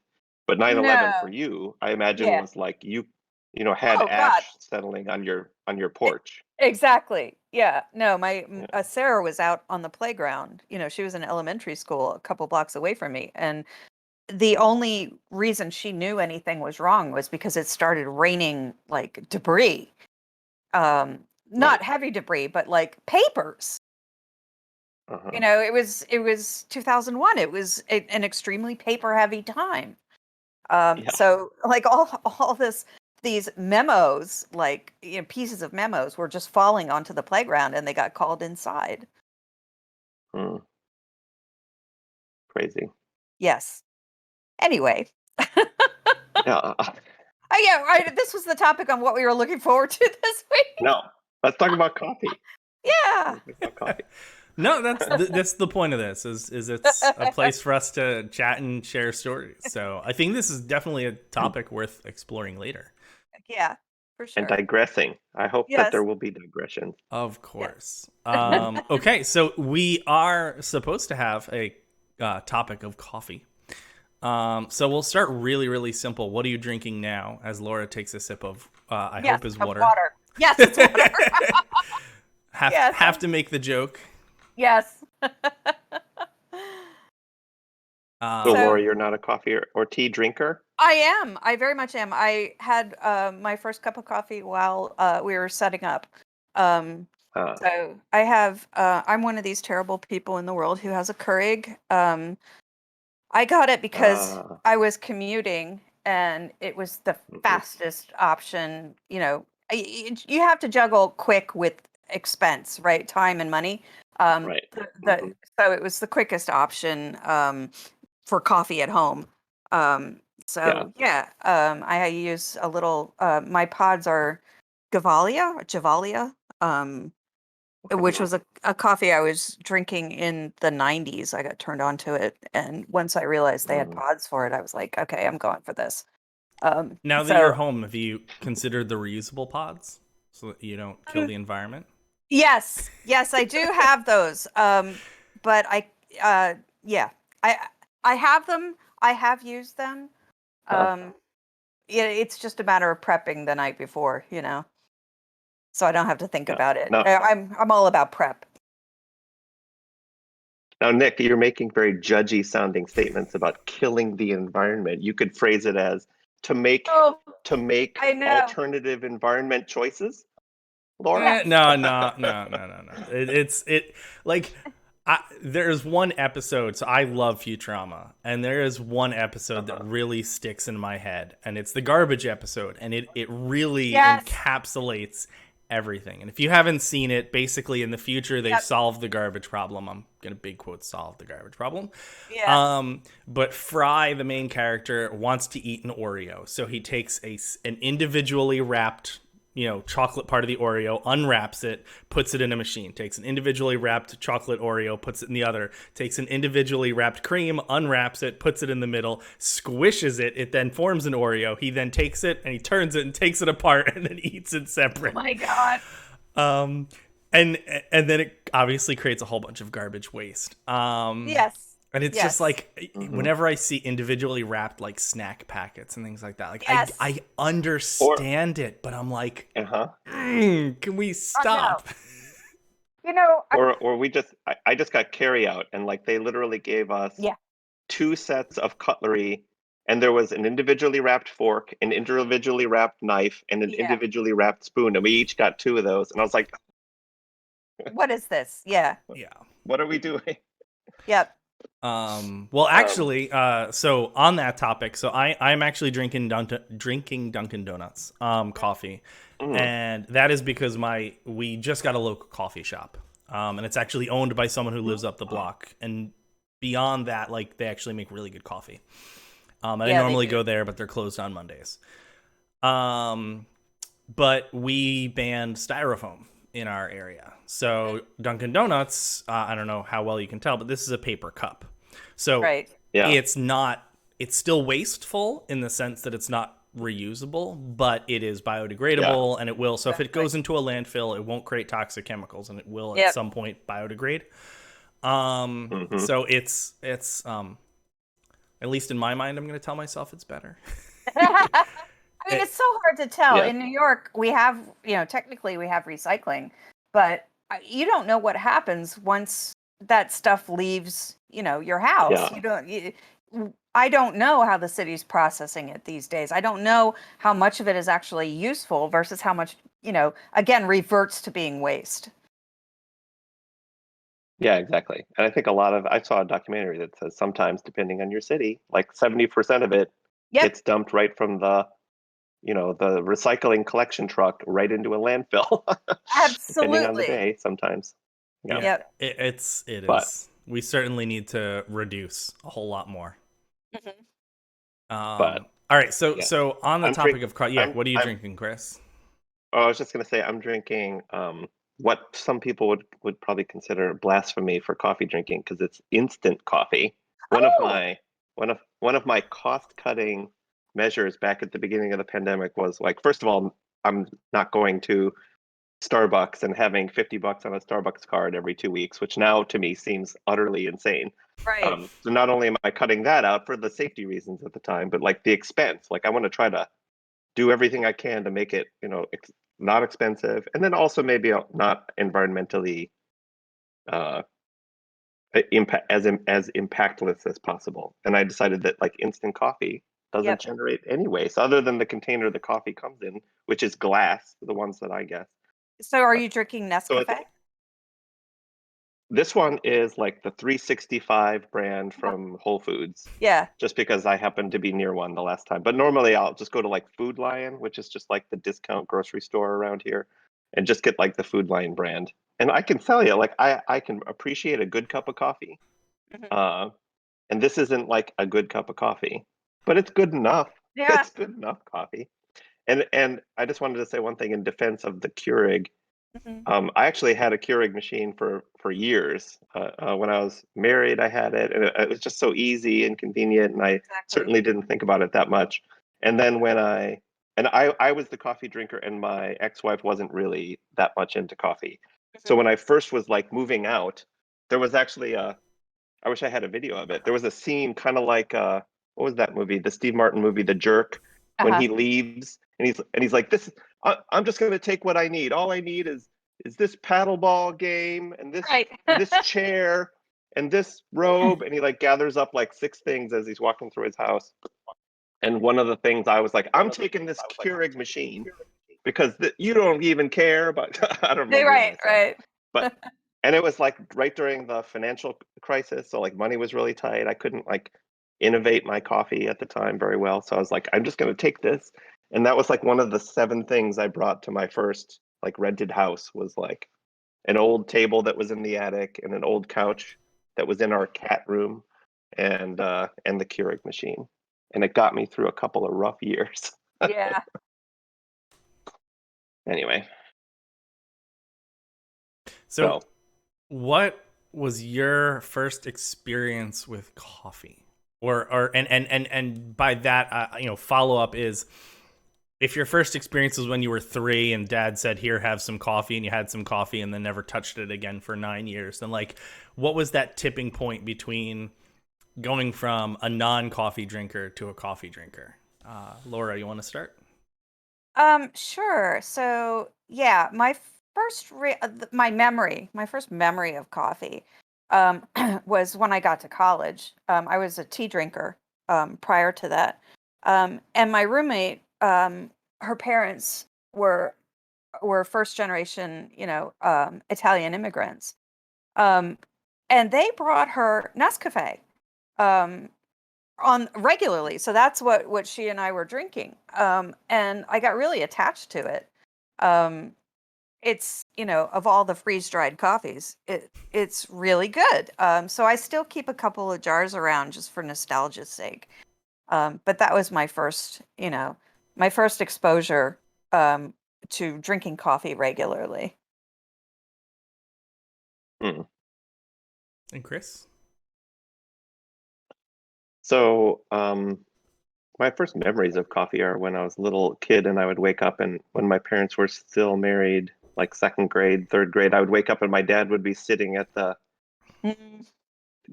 S2: But 9/11 for
S3: No.
S2: you, I imagine,
S3: Yeah.
S2: was like had
S3: Oh God.
S2: ash settling on your porch.
S3: Exactly. Yeah. No,
S2: Yeah.
S3: Sarah was out on the playground. She was in elementary school a couple blocks away from me, and the only reason she knew anything was wrong was because it started raining like debris. Not
S2: Right.
S3: heavy debris, but like papers.
S2: Uh-huh.
S3: It was 2001. It was an extremely paper heavy time.
S2: Yeah.
S3: So like all these memos, like pieces of memos, were just falling onto the playground, and they got called inside.
S2: Hmm. Crazy.
S3: Yes. Anyway,
S2: Yeah.
S3: this was the topic on what we were looking forward to this week.
S2: No. Let's talk about coffee.
S3: Yeah.
S2: Let's talk about coffee.
S1: No, that's the point of this is it's a place for us to chat and share stories. So I think this is definitely a topic worth exploring later.
S3: Yeah, for sure.
S2: And digressing. I hope that
S3: Yes.
S2: there will be digressions.
S1: Of course. Okay, so we are supposed to have a topic of coffee. So we'll start really, really simple. What are you drinking now? As Laura takes a sip of, I
S3: Yes,
S1: hope is
S3: of
S1: water.
S3: Yes, it's water.
S1: Have to make the joke.
S3: Yes.
S2: So,
S3: So-
S2: Laura, you're not a coffee or tea drinker?
S3: I am. I very much am. I had my first cup of coffee while we were setting up. So I have. I'm one of these terrible people in the world who has a Keurig. I got it because I was commuting, and it was the fastest option. You have to juggle quick with expense, right? Time and money.
S2: Right.
S3: So it was the quickest option for coffee at home. I use a little. My pods are Javalia, which was a coffee I was drinking in the 90s. I got turned on to it, and once I realized they had pods for it, I was like, okay, I'm going for this.
S1: Now that you're home, have you considered the reusable pods so that you don't kill the environment?
S3: Yes, I do have those. But I have them. I have used them. It's just a matter of prepping the night before, so I don't have to think about it.
S2: No.
S3: I'm all about prep.
S2: Now, Nick, you're making very judgy sounding statements about killing the environment. You could phrase it as to make
S3: I know.
S2: alternative environment choices. Laura?
S1: No. There's one episode, so I love Futurama, and there is one episode that really sticks in my head, and it's the garbage episode, and it really encapsulates everything. And if you haven't seen it, basically in the future they've solved the garbage problem. I'm gonna big quote solve the garbage problem. But Fry, the main character, wants to eat an Oreo, so he takes an individually wrapped chocolate part of the Oreo, unwraps it, puts it in a machine, takes an individually wrapped chocolate Oreo, puts it in the other, takes an individually wrapped cream, unwraps it, puts it in the middle, squishes it, it then forms an Oreo. He then takes it and he turns it and takes it apart and then eats it separate.
S3: Oh my God.
S1: And then it obviously creates a whole bunch of garbage waste.
S3: Yes.
S1: And it's just like, whenever I see individually wrapped like snack packets and things like that, like I understand it, but I'm like, can we stop?
S2: Or I just got carry out, and like they literally gave us 2 sets of cutlery, and there was an individually wrapped fork, an individually wrapped knife, and an individually wrapped spoon, and we each got 2 of those, and I was like,
S3: what is this? Yeah.
S2: What are we doing?
S3: Yep.
S1: Well, actually, so on that topic, so I'm actually drinking Dunkin' Donuts coffee, and that is because we just got a local coffee shop, and it's actually owned by someone who lives up the block, and beyond that, like, they actually make really good coffee. I normally go there, but they're closed on Mondays. But we banned styrofoam in our area. So Dunkin' Donuts, I don't know how well you can tell, but this is a paper cup. So it's still wasteful in the sense that it's not reusable, but it is biodegradable, and it will. So if it
S3: Exactly.
S1: goes into a landfill, it won't create toxic chemicals, and it will at
S3: Yep.
S1: some point biodegrade.
S2: Mhm.
S1: So it's at least in my mind, I'm going to tell myself it's better.
S3: I mean, it's so hard to tell.
S2: Yeah.
S3: In New York, we have, technically we have recycling, but you don't know what happens once that stuff leaves, your house.
S2: Yeah.
S3: I don't know how the city's processing it these days. I don't know how much of it is actually useful versus how much, again, reverts to being waste.
S2: Yeah, exactly. And I think I saw a documentary that says sometimes, depending on your city, like 70% of it
S3: Yep,
S2: gets dumped right from the recycling collection truck right into a landfill, depending on the
S3: absolutely.
S2: day sometimes. Yeah.
S1: Yeah,
S3: Yep.
S1: it
S2: But
S1: is. We certainly need to reduce a whole lot more.
S3: Mhm.
S2: but
S1: All right. So
S2: yeah.
S1: on the
S2: I'm
S1: topic
S2: drink
S1: of yeah,
S2: I'm
S1: what are you
S2: I'm
S1: drinking, Chris?
S2: oh, I was just gonna say I'm drinking what some people would probably consider blasphemy for coffee drinking because it's instant coffee. One of
S3: Oh,
S2: my one of my cost cutting measures back at the beginning of the pandemic was like, first of all, I'm not going to Starbucks and having $50 on a Starbucks card every 2 weeks, which now to me seems utterly insane.
S3: right.
S2: So not only am I cutting that out for the safety reasons at the time, but like the expense, like I want to try to do everything I can to make it, not expensive, and then also maybe not environmentally uh, impact as impactless as possible. And I decided that like instant coffee doesn't
S3: Yep.
S2: generate any waste other than the container the coffee comes in, which is glass, the ones that I guess.
S3: So are
S2: But
S3: you drinking
S2: so it's
S3: Nescafe?
S2: This one is like the 365 brand from Whole Foods,
S3: Yeah.
S2: just because I happened to be near one the last time. But normally I'll just go to like Food Lion, which is just like the discount grocery store around here, and just get like the Food Lion brand. And I can tell you, like I can appreciate a good cup of coffee.
S3: Mhm.
S2: Uh, and this isn't like a good cup of coffee, but it's good enough.
S3: Yeah.
S2: It's good enough coffee. And I just wanted to say one thing in defense of the Keurig.
S3: Mhm.
S2: I actually had a Keurig machine for years. When I was married, I had it, and it was just so easy and convenient, and I
S3: Exactly.
S2: certainly didn't think about it that much. And then I was the coffee drinker, and my ex-wife wasn't really that much into coffee. So
S3: Mhm.
S2: when I first was like moving out, there was actually I wish I had a video of it. There was a scene kind of like what was that movie? The Steve Martin movie, The Jerk, when
S3: Uh-huh.
S2: he leaves and he's like, I'm just going to take what I need. All I need is this paddleball game and
S3: Right.
S2: this chair and this robe, and he like gathers up like six things as he's walking through his house. And one of the things I was like, I'm taking this Keurig machine because you don't even care. But I don't remember what
S3: Right,
S2: I said.
S3: right.
S2: But and it was like right during the financial crisis, so like money was really tight. I couldn't like innovate my coffee at the time very well, so I was like, I'm just going to take this. And that was like one of the seven things I brought to my first like rented house, was like an old table that was in the attic and an old couch that was in our cat room, and the Keurig machine. And it got me through a couple of rough years.
S3: Yeah.
S2: Anyway,
S1: So
S2: so
S1: what was your first experience with coffee? Or and by that, follow up is, if your first experience was when you were 3 and dad said, here, have some coffee, and you had some coffee and then never touched it again for 9 years, then like, what was that tipping point between going from a non-coffee drinker to a coffee drinker? Laura, you want to start?
S3: Sure. So, yeah, my first memory of coffee, was when I got to college. I was a tea drinker, prior to that. And my roommate, her parents were first generation, Italian immigrants. Um, and they brought her Nescafe. Um, on regularly. So that's what she and I were drinking. And I got really attached to it. Um, it's, of all the freeze dried coffees, it's really good. So I still keep a couple of jars around just for nostalgia's sake. But that was my first exposure, um, to drinking coffee regularly.
S2: hmm.
S1: And Chris?
S2: So My first memories of coffee are when I was a little kid and I would wake up, and when my parents were still married, like second grade, third grade, I would wake up and my dad would be sitting at the
S3: Mm.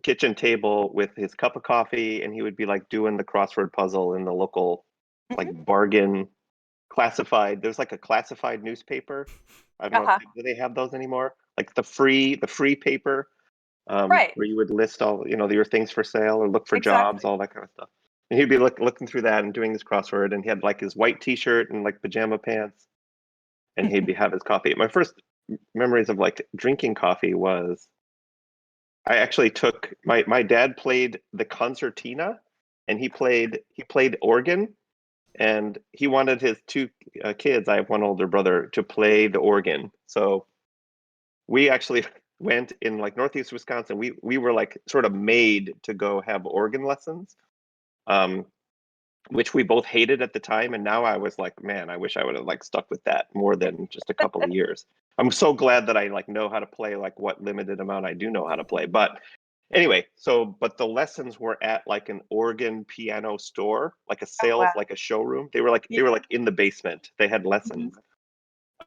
S2: kitchen table with his cup of coffee, and he would be like doing the crossword puzzle in the local like
S3: Mhm.
S2: bargain classified. There's like a classified newspaper. I don't know if
S3: Uh-huh.
S2: do they have those anymore? Like the free paper,
S3: Right.
S2: where you would list all, your things for sale or look for jobs,
S3: Exactly.
S2: all that kind of stuff. And he'd be looking through that and doing his crossword, and he had like his white T-shirt and like pajama pants, and he'd be have his coffee. My first memories of like drinking coffee was I actually took my dad played the concertina, and he played organ, and he wanted his two kids. I have one older brother to play the organ, so we actually went in like northeast Wisconsin. We were like sort of made to go have organ lessons, um, which we both hated at the time. And now I was like, man, I wish I would have like stuck with that more than just a couple of years. I'm so glad that I like know how to play like what limited amount I do know how to play. But anyway, but the lessons were at like an organ piano store, like a
S3: Oh,
S2: sales,
S3: wow.
S2: like a showroom. They were like in the basement. They had
S3: Mhm.
S2: lessons.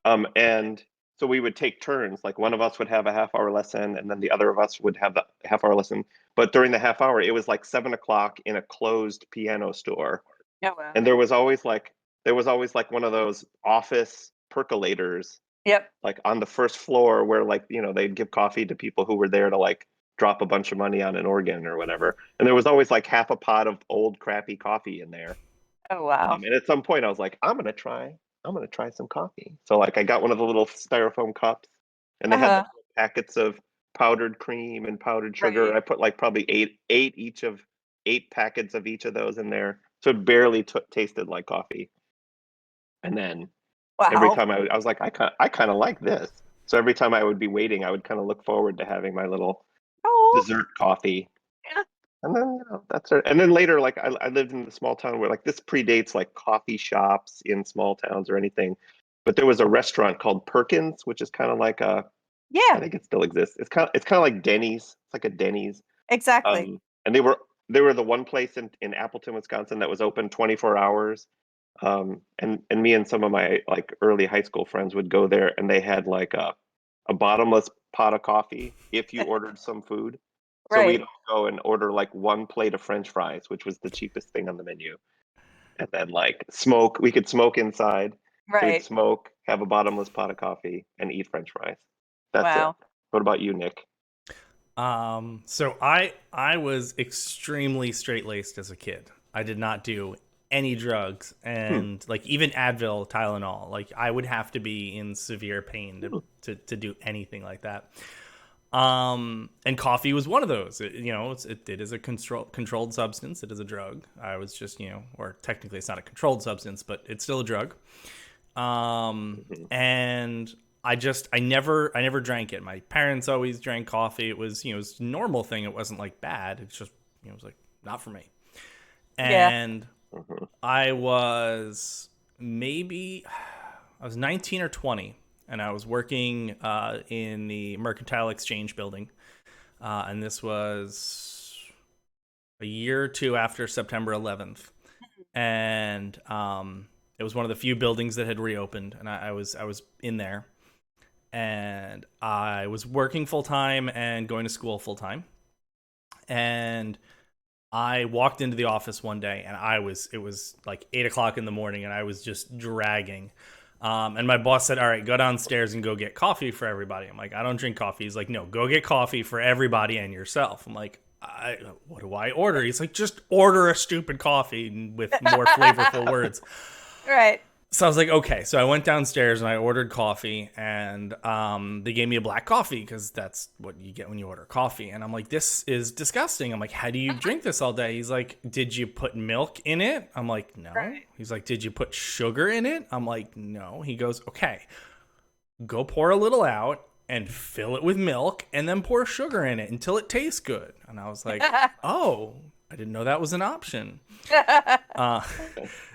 S2: And so we would take turns. Like one of us would have a half hour lesson, and then the other of us would have the half hour lesson. But during the half hour, it was like 7 o'clock in a closed piano store,
S3: Oh, wow.
S2: and there was always like one of those office percolators,
S3: Yep.
S2: like on the first floor, where like they'd give coffee to people who were there to like drop a bunch of money on an organ or whatever. And there was always like half a pot of old crappy coffee in there.
S3: Oh, wow.
S2: And at some point, I was like, I'm gonna try some coffee. So like, I got one of the little styrofoam cups, and they had like
S3: Uh-huh.
S2: packets of powdered cream and powdered sugar.
S3: Right.
S2: I put like probably eight packets of each of those in there, so it barely tasted like coffee. And then every
S3: Wow.
S2: time I was like, I kind of like this. So every time I would be waiting, I would kind of look forward to having my little
S3: Oh.
S2: dessert coffee.
S3: Yeah.
S2: And then that's it. And then later, like I lived in a small town where like this predates like coffee shops in small towns or anything, but there was a restaurant called Perkins, which is kind of like I
S3: Yeah.
S2: think it still exists. It's kind of like Denny's. It's like a Denny's.
S3: Exactly.
S2: And they were the one place in Appleton, Wisconsin that was open 24 hours. And me and some of my like early high school friends would go there, and they had like a bottomless pot of coffee if you ordered some food. So we'd
S3: Right.
S2: all go and order like one plate of French fries, which was the cheapest thing on the menu, and then like smoke. We could smoke inside, so we'd
S3: Right.
S2: smoke, have a bottomless pot of coffee, and eat French fries. That's it.
S3: Wow.
S2: What about you, Nick?
S1: So I was extremely straight laced as a kid. I did not do any drugs,
S2: Hmm.
S1: and like even Advil, Tylenol. Like I would have to be in severe pain
S2: Hmm.
S1: to do anything like that. And coffee was one of those. It is a controlled substance. It is a drug. I was just or technically it's not a controlled substance, but it's still a drug.
S2: Mhm.
S1: And I never drank it. My parents always drank coffee. It was it was a normal thing. It wasn't like bad. It's just it was like not for me.
S3: Yeah.
S1: And
S2: Mhm.
S1: I was maybe I was 19 or 20, and I was working in the Mercantile Exchange building, and this was a year or two after September 11th, and it was one of the few buildings that had reopened, and I was in there, and I was working full time and going to school full time, and I walked into the office one day, and it was like 8 o'clock in the morning, and I was just dragging. And my boss said, "All right, go downstairs and go get coffee for everybody." I'm like, "I don't drink coffee." He's like, "No, go get coffee for everybody and yourself." I'm like, what do I order? He's like, "Just order a stupid coffee with more flavorful words."
S3: Right.
S1: So I was like, okay. So I went downstairs and I ordered coffee, and they gave me a black coffee because that's what you get when you order coffee. And I'm like, this is disgusting. I'm like, how do you drink this all day? He's like, did you put milk in it? I'm like, no.
S3: Right.
S1: He's like, did you put sugar in it? I'm like, no. He goes, okay, go pour a little out and fill it with milk, and then pour sugar in it until it tastes good. And I was like, oh, I didn't know that was an option. Uh,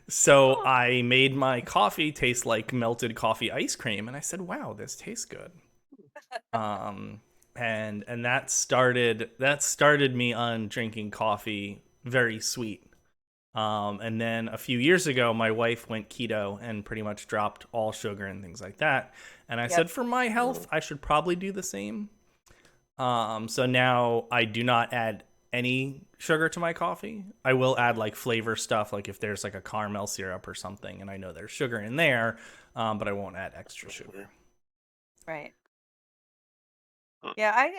S1: so I made my coffee taste like melted coffee ice cream, and I said, "Wow, this tastes good." Um, and that started me on drinking coffee very sweet. And then a few years ago, my wife went keto and pretty much dropped all sugar and things like that. And I
S3: Yep.
S1: said, for my health, I should probably do the same. So now I do not add any sugar to my coffee. I will add like flavor stuff, like if there's like a caramel syrup or something, and I know there's sugar in there, but I won't add extra sugar.
S3: Right.
S2: Huh.
S3: Yeah,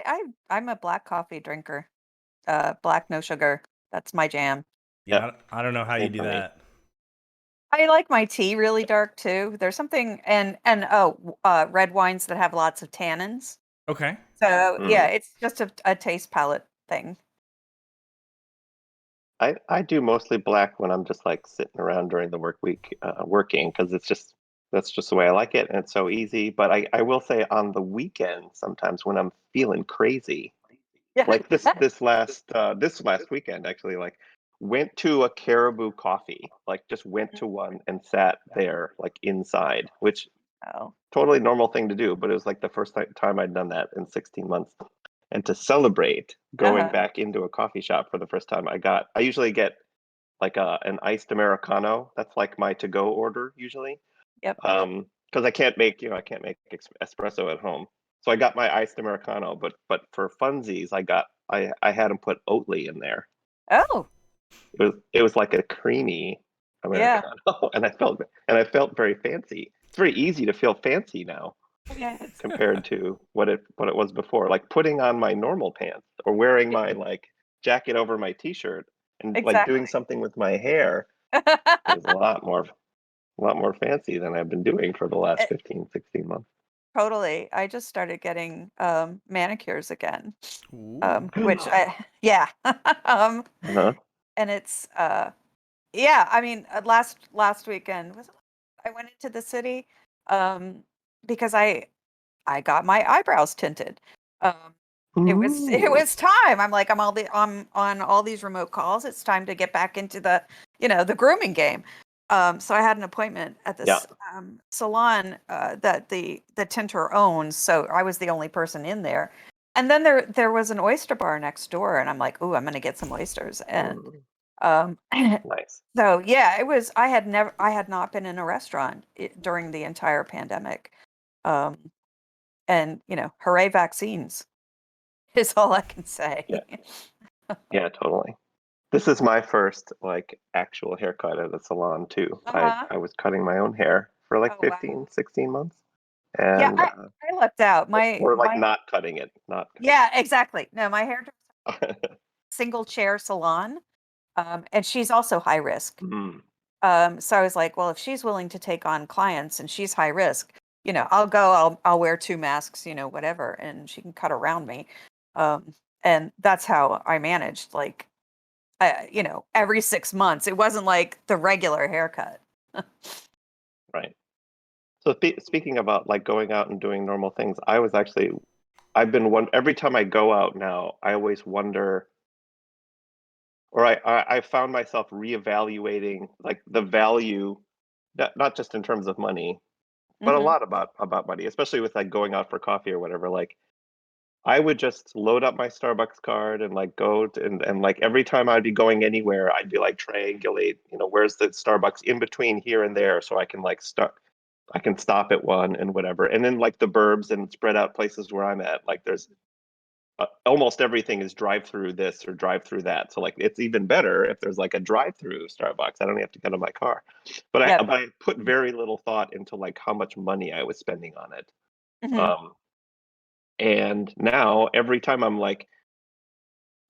S3: I'm a black coffee drinker. Black, no sugar. That's my jam.
S1: Yeah, I don't know how you
S2: Same
S1: do
S2: for me.
S1: that.
S3: I like my tea really dark too. There's something and red wines that have lots of tannins.
S1: Okay.
S3: So yeah,
S2: Mm.
S3: it's just a taste palette thing.
S2: I do mostly black when I'm just like sitting around during the work week working because that's just the way I like it and it's so easy. But I will say on the weekend sometimes when I'm feeling crazy,
S3: Yeah.
S2: like this last weekend actually, like went to a Caribou Coffee, like just went to one and sat there like inside, which
S3: Oh.
S2: totally normal thing to do, but it was like the first time I'd done that in 16 months. And to celebrate going
S3: Uh-huh.
S2: back into a coffee shop for the first time, I usually get like an iced Americano. That's like my to-go order usually.
S3: Yep.
S2: Because I can't make espresso at home. So I got my iced Americano, but for funsies, I had them put Oatly in there.
S3: Oh,
S2: It was like a creamy
S3: yeah.
S2: Americano, and I felt very fancy. It's very easy to feel fancy now
S3: Yes.
S2: compared to what it was before. Like putting on my normal pants or wearing my like jacket over my t-shirt and like doing
S3: Exactly.
S2: something with my hair is a lot more fancy than I've been doing for the last
S3: Eh,
S2: 15, 16 months.
S3: Totally. I just started getting manicures again.
S1: Ooh.
S3: Which yeah. um
S2: Uh-huh.
S3: and it's yeah, I mean, last weekend I went into the city um because I got my eyebrows tinted. Um it
S2: Ooh.
S3: was time. I'm like I'm on all these remote calls. It's time to get back into the grooming game. So I had an appointment at
S2: Yeah.
S3: this salon that the tinter owns. So I was the only person in there. And then there was an oyster bar next door, and I'm like, "Ooh, I'm gonna get some oysters." And
S2: Mm,
S3: um,
S2: nice.
S3: so yeah, it was. I had not been in a restaurant during the entire pandemic. Um, and hooray vaccines is all I can
S2: Yeah.
S3: say.
S2: Yeah, totally. This is my first like actual haircut at a salon too. I
S3: Uh-huh.
S2: I was cutting my own hair for like
S3: Oh wow.
S2: 15, 16 months
S3: Yeah,
S2: and
S3: I lucked out.
S2: or like not cutting it, not cutting
S3: Yeah, exactly. No, my hairdresser
S2: it.
S3: single chair salon, and she's also high risk.
S2: Mm,
S3: So I was like, well, if she's willing to take on clients and she's high risk, I'll go. I'll wear two masks, whatever, and she can cut around me. Um, and that's how I managed. Like, every 6 months, it wasn't like the regular haircut.
S2: right. So speaking about like going out and doing normal things, I've been every time I go out now, I always wonder, or I found myself reevaluating like the value, not just in terms of money, but a
S3: Hmm.
S2: lot about money, especially with like going out for coffee or whatever. Like I would just load up my Starbucks card and like and like every time I'd be going anywhere, I'd be like triangulate, where's the Starbucks in between here and there so I can like I can stop at one and whatever. And then like the burbs and spread out places where I'm at, like there's almost everything is drive through this or drive through that. So like it's even better if there's like a drive through Starbucks. I don't have to get in my car. But I
S3: Yep.
S2: but I put very little thought into like how much money I was spending on it.
S3: Hmm.
S2: Um, and now every time I'm like,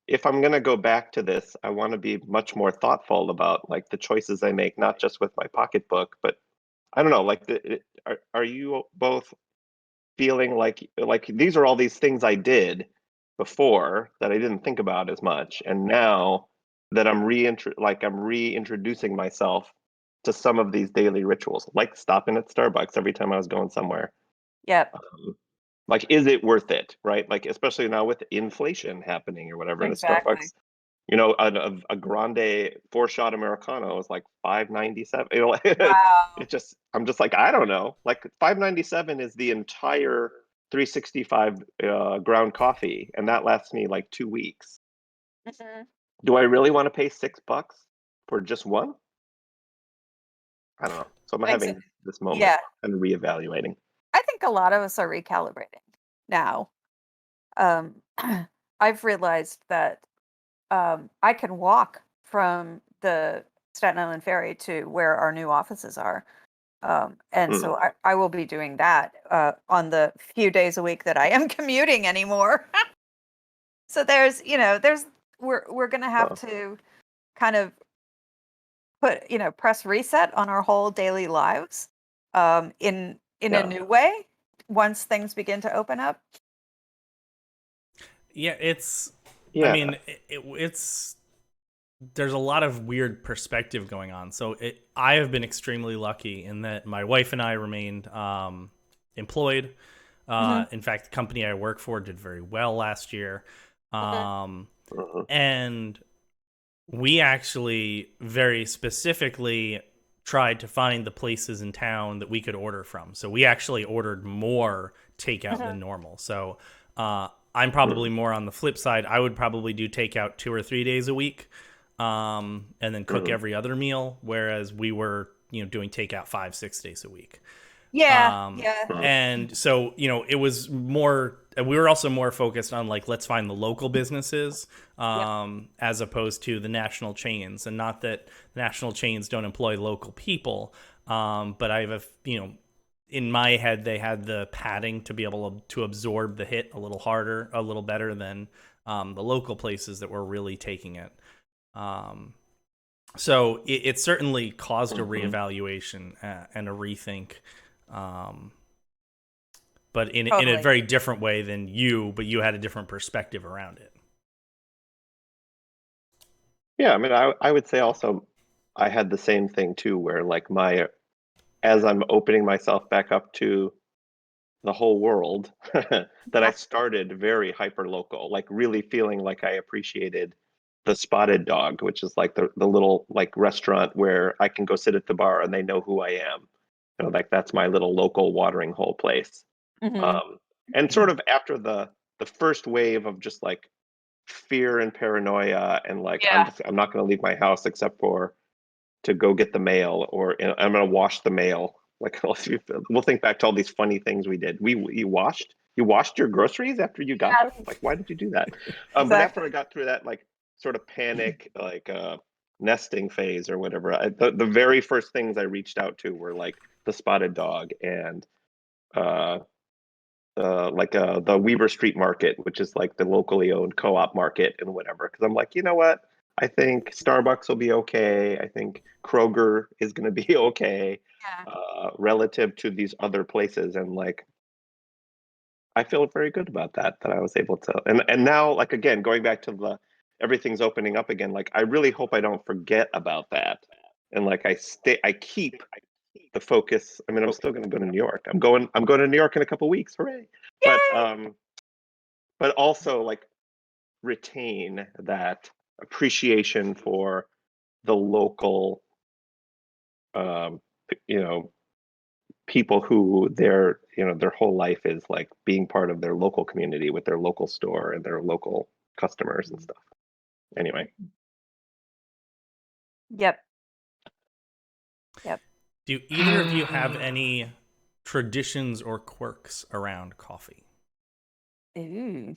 S2: if I'm going to go back to this, I want to be much more thoughtful about like the choices I make, not just with my pocketbook, but I don't know, like are you both feeling like these are all these things I did before that I didn't think about as much, and now that I'm reintroducing myself to some of these daily rituals, like stopping at Starbucks every time I was going somewhere.
S3: Yep.
S2: Um, like, is it worth it, right? Like, especially now with inflation happening or whatever, and a
S3: Exactly.
S2: Starbucks, a grande four-shot Americano is like 5.97.
S3: Wow.
S2: I'm just like, I don't know. Like 5.97 is the entire 365 ground coffee, and that lasts me like 2 weeks.
S3: Hmm.
S2: Do I really want to pay $6? for just one? I don't know. So I'm
S3: Exa-
S2: having this moment
S3: yeah,
S2: and reevaluating.
S3: I think a lot of us are recalibrating now. Um, I've realized that I can walk from the Staten Island ferry to where our new offices are. And
S2: Hmm.
S3: so I will be doing that on the few days a week that I am commuting anymore. So we're gonna have
S2: Well,
S3: to kind of press reset on our whole daily lives in a
S2: yeah,
S3: new way once things begin to open up.
S1: Yeah, I
S2: yeah.
S1: mean, it's there's a lot of weird perspective going on. So I have been extremely lucky in that my wife and I remained employed.
S3: Hmm.
S1: In fact, the company I work for did very well last year. Um,
S2: Mhm.
S1: and we actually very specifically tried to find the places in town that we could order from. So we actually ordered more takeout
S3: Hmm.
S1: than normal. So I'm
S2: Hmm.
S1: probably more on the flip side. I would probably do takeout 2 or 3 days a week, and then cook
S2: Hmm.
S1: every other meal. Whereas we were, doing takeout 5, 6 days a week.
S3: Yeah,
S1: Um,
S3: yeah,
S2: Hmm.
S1: and so, it was more, we were also more focused on like, let's find the local businesses,
S3: yep.
S1: as opposed to the national chains. And not that national chains don't employ local people. But I have in my head, they had the padding to be able to absorb the hit a little harder, a little better than the local places that were really taking it. Um, so it certainly caused a
S2: Hmm.
S1: reevaluation and a rethink, um, but in a
S3: Totally.
S1: very different way than you. But you had a different perspective around it.
S2: Yeah, I mean, I would say also I had the same thing too, where like as I'm opening myself back up to the whole world, that I
S3: Yeah.
S2: started very hyper local, like really feeling like I appreciated the Spotted Dog, which is like the little like restaurant where I can go sit at the bar and they know who I am. Like that's my little local watering hole place.
S3: Hmm.
S2: Um, and sort of after the first wave of just like fear and paranoia and like
S3: Yeah.
S2: I'm not going to leave my house except for to go get the mail, or I'm going to wash the mail. Like we'll think back to all these funny things we did. You washed your groceries after you got them.
S3: Yes.
S2: Like why did you do that? But after I
S3: Exactly.
S2: got through that like sort of panic like nesting phase or whatever, the very first things I reached out to were like the Spotted Dog and uh the Weaver Street Market, which is like the locally owned co-op market and whatever. Because I'm like, you know what? I think Starbucks will be okay. I think Kroger is going to be okay
S3: Yeah.
S2: relative to these other places. And like, I feel very good about that I was able to. And now, like again, going back to the everything's opening up again. Like, I really hope I don't forget about that. And like, I keep the focus. I mean, I'm still going to go to New York. I'm going to New York in a couple weeks. Hooray! But
S3: Yay!
S2: also like retain that appreciation for the local um you know people who their whole life is like being part of their local community with their local store and their local customers and stuff. Anyway,
S3: Yep. Yep.
S1: Do either of you have any traditions or quirks around coffee?
S3: Ooh.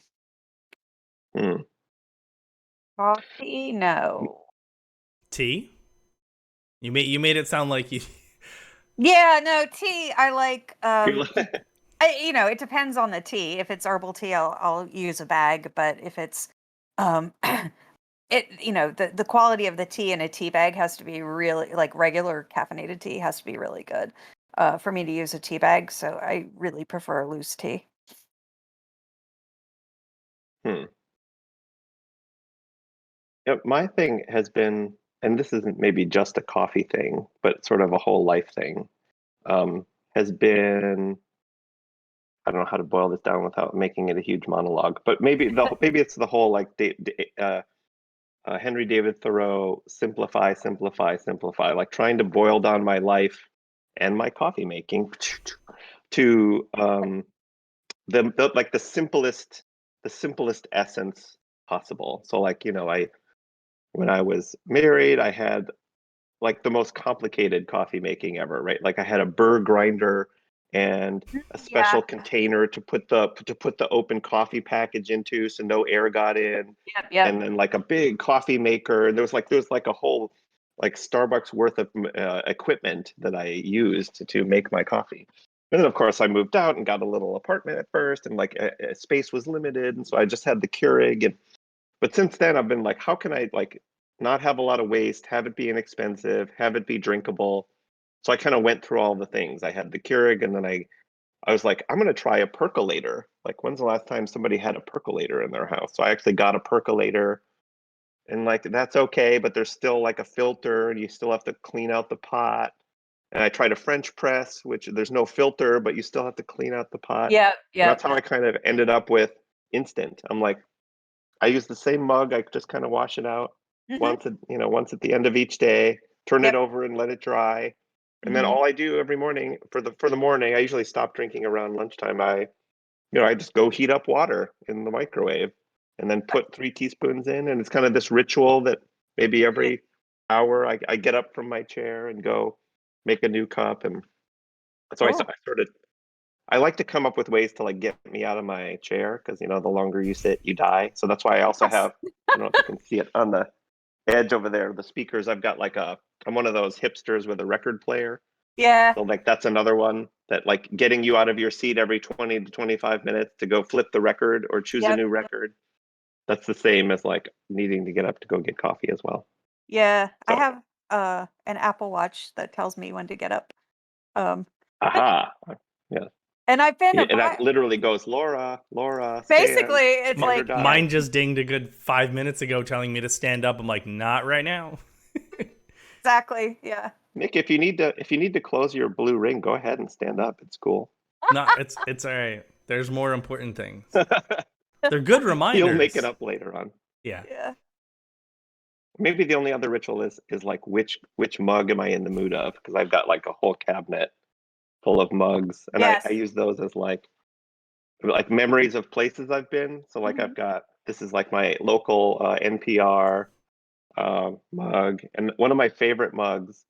S2: hmm.
S3: Coffee? No.
S1: Tea? You made it sound like you.
S3: Yeah, no, tea I like
S2: You're
S3: it depends on the tea. If it's herbal tea, I'll use a bag, but if it's um the quality of the tea in a tea bag has to be really like regular caffeinated tea has to be really good for me to use a tea bag, so I really prefer loose tea.
S2: hmm. Yeah, my thing has been, and this isn't maybe just a coffee thing, but sort of a whole life thing, has been, I don't know how to boil this down without making it a huge monologue, but maybe it's the whole like Henry David Thoreau, simplify, simplify, simplify, like trying to boil down my life and my coffee making to like the simplest essence possible. So like I when I was married, I had like the most complicated coffee making ever, right? Like I had a burr grinder and a
S3: Yeah.
S2: special container to put the open coffee package into so no air got in,
S3: Yep. Yep.
S2: and then like a big coffee maker. There was like a whole like Starbucks worth of equipment that I used to make my coffee. And then of course I moved out and got a little apartment at first, and like space was limited, and so I just had the Keurig. And but since then I've been like, how can I like not have a lot of waste, have it be inexpensive, have it be drinkable? So I kind of went through all the things. I had the Keurig, and then I was like, I'm gonna try a percolator. Like, when's the last time somebody had a percolator in their house? So I actually got a percolator, and like that's okay, but there's still like a filter, and you still have to clean out the pot. And I tried a French press, which there's no filter, but you still have to clean out the pot.
S3: Yep.
S2: And that's
S3: Yep.
S2: how I kind of ended up with instant. I'm like, I use the same mug. I just kind of wash it out
S3: Hmm.
S2: once at the end of each day, turn it
S3: Yep.
S2: over and let it dry. And then
S3: Hmm.
S2: all I do every morning for the morning, I usually stop drinking around lunchtime. I just go heat up water in the microwave and then put 3 teaspoons in. And it's kind of this ritual that maybe every hour I get up from my chair and go make a new cup. And so
S3: Cool.
S2: I like to come up with ways to like get me out of my chair, because the longer you sit, you die. So that's why I also
S3: Yes.
S2: have, I don't know if you can see it on the edge over there, the speakers. I've got I'm one of those hipsters with a record player.
S3: Yeah.
S2: So like that's another one that like getting you out of your seat every 20 to 25 minutes to go flip the record or choose a
S3: Yep.
S2: new record. That's the same as like needing to get up to go get coffee as well.
S3: Yeah. I
S2: So,
S3: have an Apple Watch that tells me when to get up. Um,
S2: aha. Yeah.
S3: and I've been a
S2: And that literally goes, Laura, stand,
S3: basically it's
S2: never
S3: like
S2: die.
S1: Mine just dinged a good 5 minutes ago telling me to stand up. I'm like, not right now.
S3: exactly. Yeah.
S2: Nick, if you need to close your blue ring, go ahead and stand up. It's cool.
S1: No, it's all right. There's more important things. They're good
S2: You'll make it
S1: reminders.
S2: up later on.
S1: Yeah.
S3: Yeah.
S2: Maybe the only other ritual is like which mug am I in the mood of? Because I've got like a whole cabinet full of mugs, and I
S3: Yes.
S2: use those as like memories of places I've been. So like
S3: Mhm.
S2: I've got, this is like my local NPR mug, and one of my favorite mugs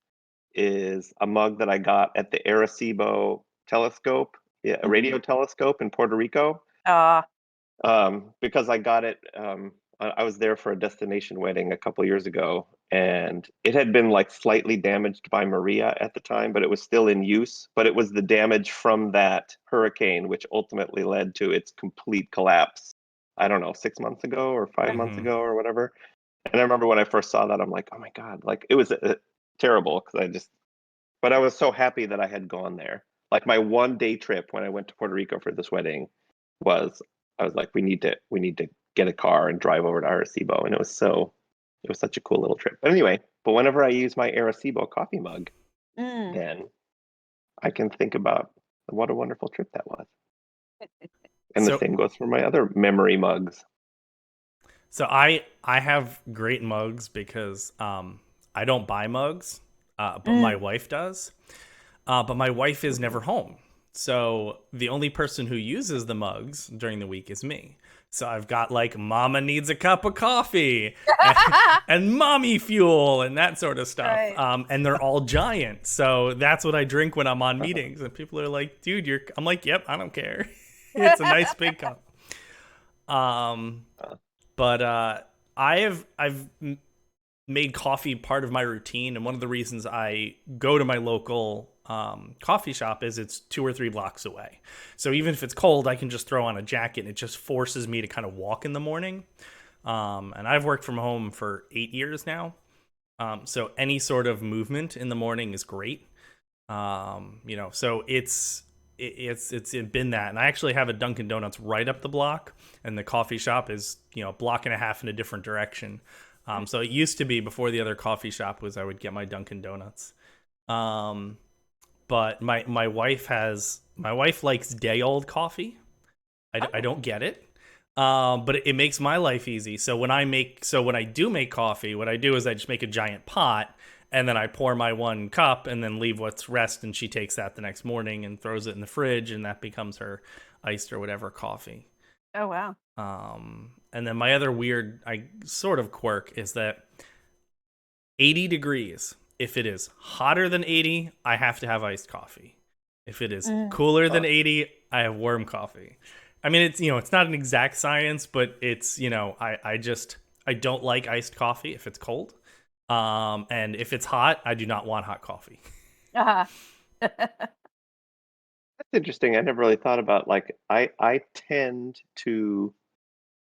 S2: is a mug that I got at the Arecibo telescope, yeah, a
S3: Mhm.
S2: radio telescope in Puerto Rico.
S3: Uh,
S2: Because I got it. I was there for a destination wedding a couple years ago, and it had been like slightly damaged by Maria at the time, but it was still in use. But it was the damage from that hurricane which ultimately led to its complete collapse. I don't know, 6 months ago or 5 months
S1: Mhm.
S2: ago or whatever. And I remember when I first saw that, I'm like, oh my God, like it was terrible, because but I was so happy that I had gone there. Like my 1 day trip when I went to Puerto Rico for this wedding was, I was like, we need to get a car and drive over to Arecibo, and it was such a cool little trip. But anyway, but whenever I use my Arecibo coffee mug,
S3: mm.
S2: then I can think about what a wonderful trip that was. And the
S1: So
S2: same goes for my other memory mugs.
S1: I have great mugs because I don't buy mugs, but my
S3: Mm.
S1: wife does. But my wife is never home. So the only person who uses the mugs during the week is me. So I've got like Mama needs a cup of coffee and Mommy fuel and that sort of stuff.
S3: Right.
S1: And they're all giant. So that's what I drink when I'm on meetings. And people are like, dude, I'm like, yep, I don't care. It's a nice big cup. Um,
S2: Uh,
S1: but I've made coffee part of my routine, and one of the reasons I go to my local coffee shop is it's 2 or 3 blocks away. So even if it's cold, I can just throw on a jacket, and it just forces me to kind of walk in the morning. And I've worked from home for 8 years now, so any sort of movement in the morning is great. So it's been that, and I actually have a Dunkin' Donuts right up the block, and the coffee shop is a block and a half in a different direction. So it used to be, before the other coffee shop was, I would get my Dunkin' Donuts. But my wife likes day old coffee. I
S3: Oh.
S1: don't get it. But it makes my life easy. So when I do make coffee, what I do is I just make a giant pot, and then I pour my 1 cup and then leave what's rest, and she takes that the next morning and throws it in the fridge, and that becomes her iced or whatever coffee.
S3: Oh wow.
S1: And then my other weird, I sort of quirk is that 80 degrees. If it is hotter than 80, I have to have iced coffee. If it is cooler than 80, I have warm coffee. I mean, it's, it's not an exact science, but it's, I don't like iced coffee if it's cold. And if it's hot, I do not want hot coffee.
S3: Uh-huh.
S2: That's interesting. I never really thought about like I tend to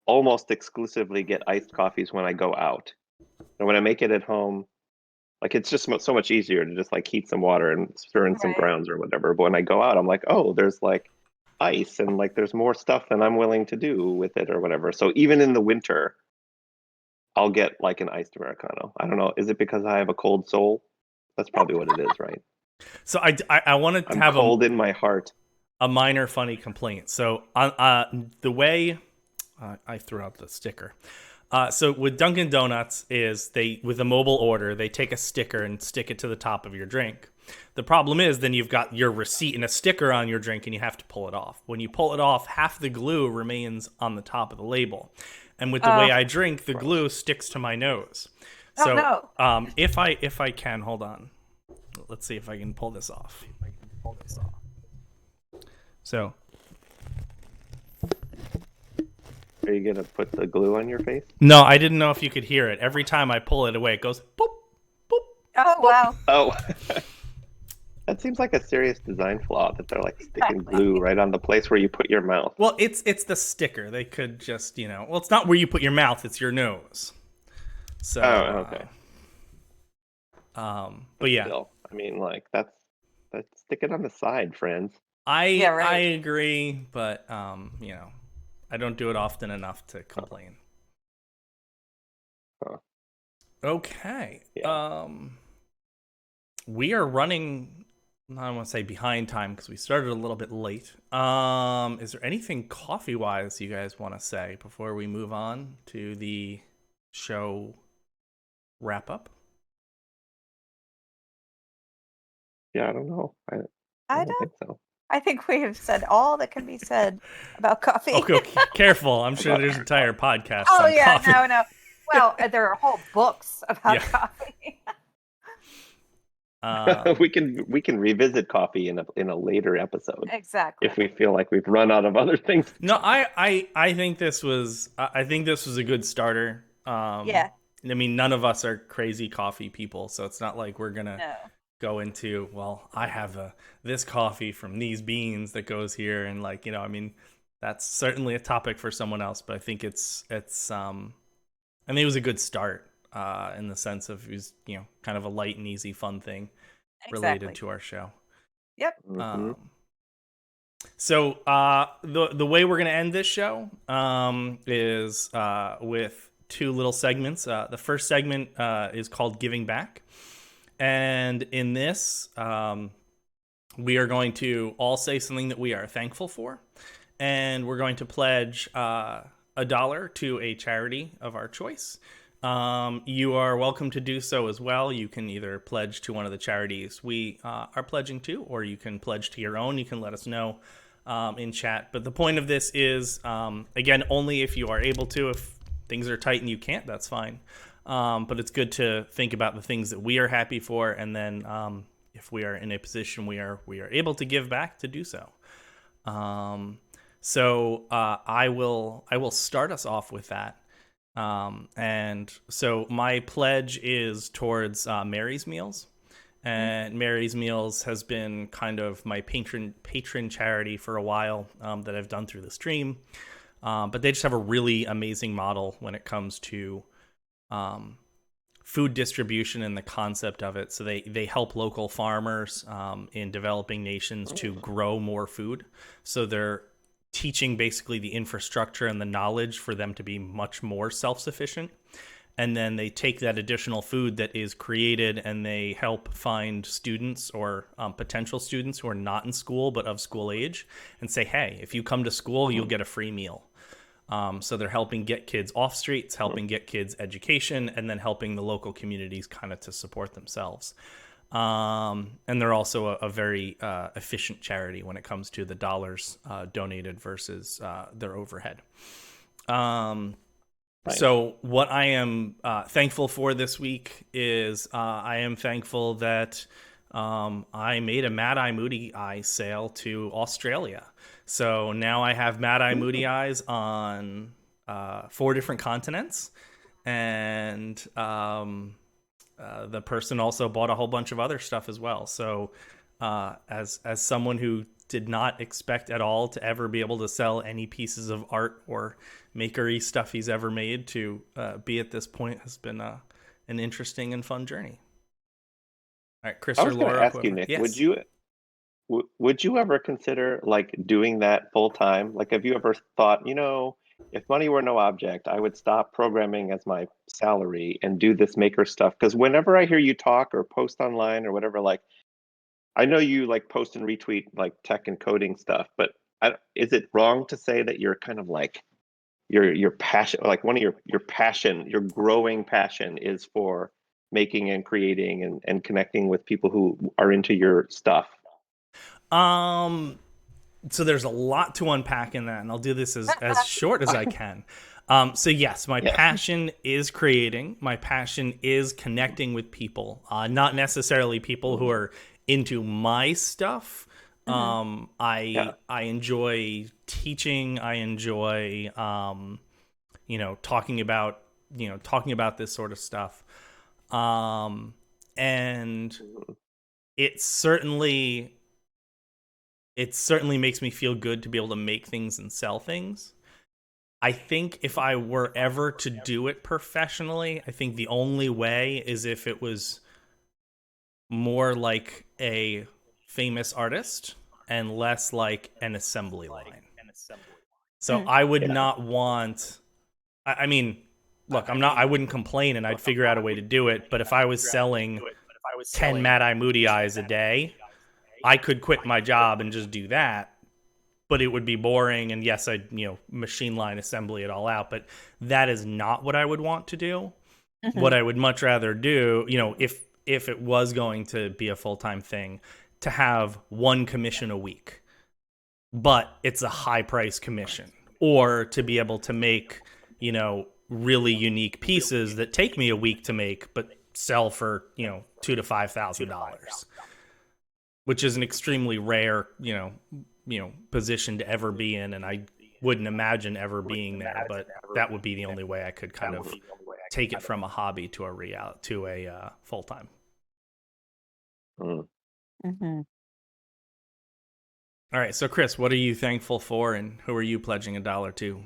S2: almost exclusively get iced coffees when I go out. And when I make it at home, like it's just so much easier to just like heat some water and stir in some
S3: Right.
S2: grounds or whatever. But when I go out, I'm like, oh, there's like ice and like there's more stuff than I'm willing to do with it or whatever. So even in the winter, I'll get like an iced Americano. I don't know. Is it because I have a cold soul? That's probably what it is, right?
S1: So I wanted to
S2: I'm
S1: have
S2: cold in my heart.
S1: a minor funny complaint. So the way I threw out the sticker. So with Dunkin' Donuts is with a mobile order, they take a sticker and stick it to the top of your drink. The problem is then you've got your receipt and a sticker on your drink and you have to pull it off. When you pull it off, half the glue remains on the top of the label. And with the way I drink, the glue sticks to my nose. So
S3: no.
S1: if I can, hold on. Let's see if I can pull this off. So
S2: Are you gonna put the glue on your face?
S1: no, I didn't know if you could hear it. Every time I pull it away, it goes boop, boop.
S3: Oh, wow.
S2: Oh, that seems like a serious design flaw that they're like sticking glue right on the place where you put your mouth.
S1: Well, it's the sticker. They could just, well, it's not where you put your mouth, it's your nose. So
S2: okay.
S1: But yeah.
S2: Still, I mean, like that's stick it on the side, friends.
S1: I agree, but I don't do it often enough to complain.
S2: Huh.
S1: Okay.
S2: Yeah.
S1: We are running, I don't want to say behind time because we started a little bit late. Is there anything coffee wise you guys want to say before we move on to the show wrap up?
S2: Yeah, I don't know. I don't think so.
S3: I think we have said all that can be said about coffee.
S1: Okay, careful. I'm sure there's entire podcasts
S3: Oh,
S1: on
S3: yeah,
S1: coffee.
S3: no. Well, there are whole books about coffee.
S2: We can revisit coffee in a later episode.
S3: Exactly.
S2: If we feel like we've run out of other things.
S1: No, I think this was a good starter.
S3: Yeah.
S1: I mean, none of us are crazy coffee people, so it's not like we're gonna
S3: No.
S1: go into, well, I have this coffee from these beans that goes here, and like, I mean, that's certainly a topic for someone else, but I think it's I think it was a good start in the sense of it was, kind of a light and easy fun thing related to our show.
S3: Yep.
S2: Mm-hmm.
S1: So the way we're going to end this show is with two little segments. The first segment is called Giving Back. And in this, we are going to all say something that we are thankful for. And we're going to pledge $1 to a charity of our choice. You are welcome to do so as well. You can either pledge to one of the charities we are pledging to, or you can pledge to your own. You can let us know in chat. But the point of this is, again, only if you are able to. If things are tight and you can't, that's fine. But it's good to think about the things that we are happy for, and then if we are in a position we are able to give back, to do so. So I will start us off with that. And so my pledge is towards Mary's Meals. And Mary's Meals has been kind of my patron charity for a while that I've done through the stream. But they just have a really amazing model when it comes to food distribution and the concept of it. So they help local farmers in developing nations to grow more food. So they're teaching basically the infrastructure and the knowledge for them to be much more self-sufficient. And then they take that additional food that is created and they help find students or potential students who are not in school but of school age and say, hey, if you come to school, you'll get a free meal. So they're helping get kids off streets, helping get kids education, and then helping the local communities kind of to support themselves. And they're also a very efficient charity when it comes to the dollars donated versus their overhead. So what I am thankful for this week is I am thankful that I made a Mad Eye Moody Eye sale to Australia. So now I have Mad Eye Moody Eyes on 4 different continents, and the person also bought a whole bunch of other stuff as well. So as someone who did not expect at all to ever be able to sell any pieces of art or makery stuff he's ever made, to be at this point has been an interesting and fun journey. All right, Chris
S2: I
S1: or
S2: was going
S1: Laura,
S2: to ask
S1: whoever.
S2: you, Nick,
S1: Yes.
S2: would you ever consider like doing that full time? Like, have you ever thought, if money were no object, I would stop programming as my salary and do this maker stuff? Because whenever I hear you talk or post online or whatever, like, I know you like post and retweet like tech and coding stuff, but is it wrong to say that you're kind of like your passion, like one of your passion, your growing passion is for making and creating and connecting with people who are into your stuff?
S1: So there's a lot to unpack in that, and I'll do this as short as I can. So yes, my
S2: Yes.
S1: passion is creating. My passion is connecting with people, not necessarily people who are into my stuff. I enjoy teaching. I enjoy, talking about this sort of stuff. And it certainly makes me feel good to be able to make things and sell things. I think if I were ever to do it professionally, I think the only way is if it was more like a famous artist and less like an assembly line. So I would not want, I mean, look, I wouldn't complain and I'd figure out a way to do it. But if I was selling 10 Mad Eye Moody Eyes a day, I could quit my job and just do that, but it would be boring. And yes, I'd, machine line assembly it all out, but that is not what I would want to do. What I would much rather do, if it was going to be a full-time thing, to have 1 commission a week, but it's a high price commission, or to be able to make, really unique pieces that take me a week to make, but sell for, $2,000 to $5,000. Which is an extremely rare, position to ever be in, and I wouldn't imagine ever being there. But that would be the only way I could kind of take it from a hobby to a full time.
S3: Mm-hmm.
S1: All right, so Chris, what are you thankful for, and who are you pledging $1 to?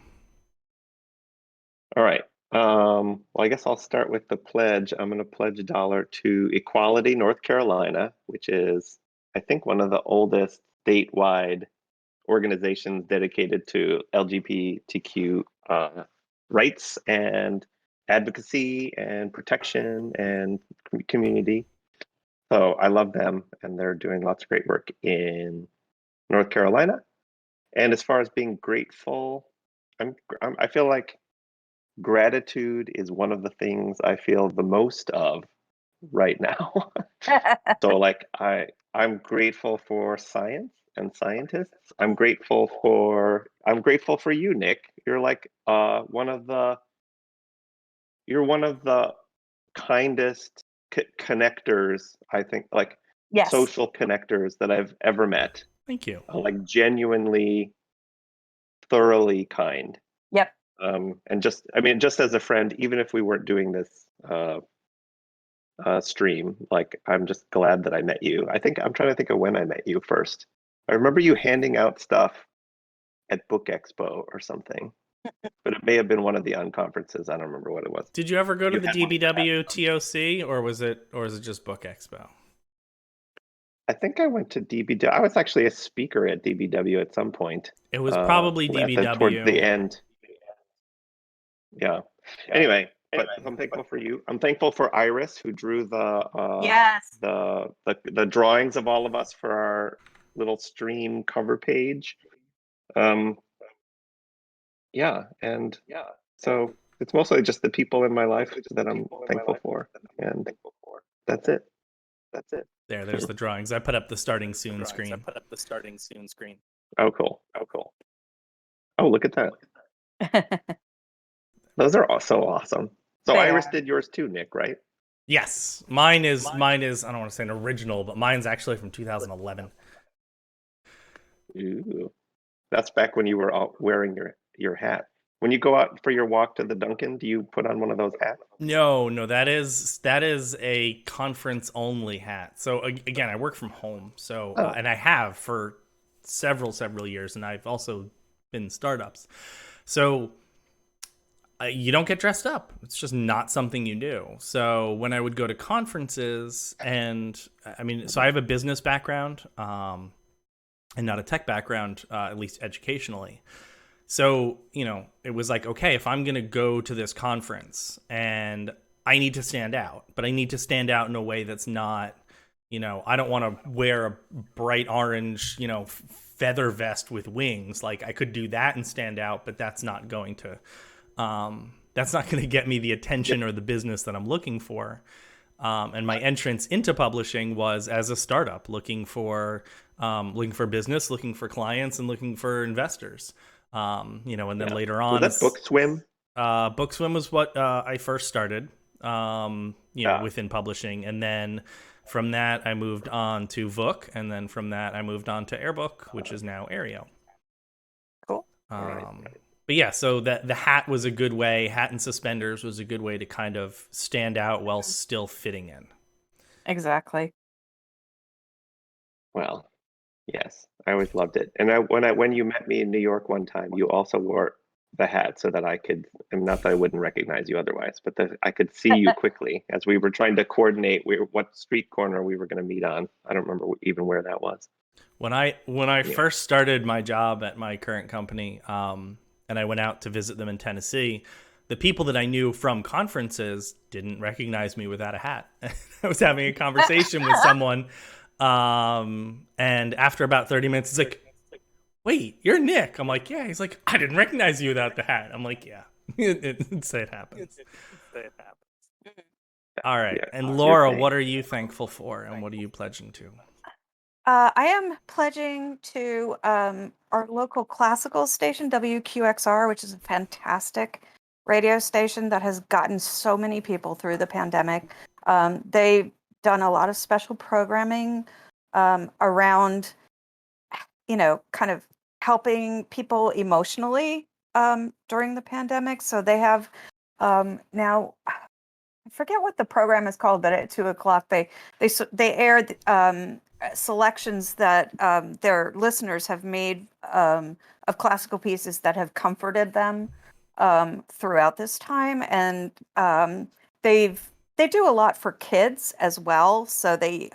S2: All right. Well, I guess I'll start with the pledge. I'm going to pledge $1 to Equality North Carolina, which is, I think, one of the oldest statewide organizations dedicated to LGBTQ rights and advocacy and protection and community. So I love them, and they're doing lots of great work in North Carolina. And as far as being grateful, I feel like gratitude is one of the things I feel the most of right now. So like I'm grateful for science and scientists. I'm grateful for you, Nick. You're like one of the kindest connectors, I think, like
S3: Yes.
S2: social connectors that I've ever met.
S1: Thank you.
S2: Like genuinely, thoroughly kind.
S3: Yep.
S2: And just as a friend, even if we weren't doing this stream, like I'm just glad that I met you. I think I'm trying to think of when I met you first. I remember you handing out stuff at Book Expo or something, but it may have been one of the unconferences. I don't remember what it was.
S1: Did you ever go to
S2: You
S1: the
S2: had one of
S1: DBW TOC, or was it just Book Expo?
S2: I think I went to DBW. I was actually a speaker at DBW at some point.
S1: It was probably DBW.
S2: Towards the end. Yeah. Anyway, but I'm thankful for you. I'm thankful for Iris, who drew
S3: Yes.
S2: the drawings of all of us for our little stream cover page. So it's mostly just the people in my life that I'm thankful for, and that's it.
S1: There's the drawings. I put up the starting soon screen.
S2: Oh, cool. Oh, look at that. Those are also awesome. So
S3: They
S2: Iris
S3: are.
S2: did yours too, Nick, right?
S1: Yes, mine is I don't want to say an original, but mine's actually from 2011.
S2: Ooh. That's back when you were all wearing your hat. When you go out for your walk to the Dunkin', do you put on one of those hats?
S1: No, that is a conference only hat. So again, I work from home, so
S2: Oh.
S1: and I have for several years, and I've also been in startups. So you don't get dressed up. It's just not something you do. So when I would go to conferences, and I mean, so I have a business background, and not a tech background, at least educationally. So, it was like, okay, if I'm going to go to this conference and I need to stand out, but I need to stand out in a way that's not, I don't want to wear a bright orange, feather vest with wings. Like I could do that and stand out, but that's not going to get me the attention or the business that I'm looking for. And my entrance into publishing was as a startup, looking for business, looking for clients, and looking for investors. And then later on,
S2: was that BookSwim?
S1: BookSwim was what I first started, within publishing, and then from that I moved on to Vook, and then from that I moved on to Airbook, which is now Aereo.
S3: Cool.
S1: But yeah, so the hat was a good way. Hat and suspenders was a good way to kind of stand out while still fitting in.
S3: Exactly.
S2: Well, yes, I always loved it. And when you met me in New York one time, you also wore the hat so that I could, and not that I wouldn't recognize you otherwise, but that I could see you quickly as we were trying to coordinate what street corner we were going to meet on. I don't remember even where that was.
S1: When I first started my job at my current company, and I went out to visit them in Tennessee, the people that I knew from conferences didn't recognize me without a hat. I was having a conversation with someone, and after about 30 minutes, he's like, "Wait, you're Nick." I'm like, "Yeah." He's like, "I didn't recognize you without the hat." I'm like, "Yeah, it happens." All right,
S2: Yeah,
S1: and Laura, what are you thankful for, and what are you pledging to?
S3: I am pledging to our local classical station, WQXR, which is a fantastic radio station that has gotten so many people through the pandemic. They've done a lot of special programming around, kind of helping people emotionally during the pandemic. So they have now, I forget what the program is called, but at 2:00 they aired selections that their listeners have made of classical pieces that have comforted them throughout this time, and they do a lot for kids as well. So they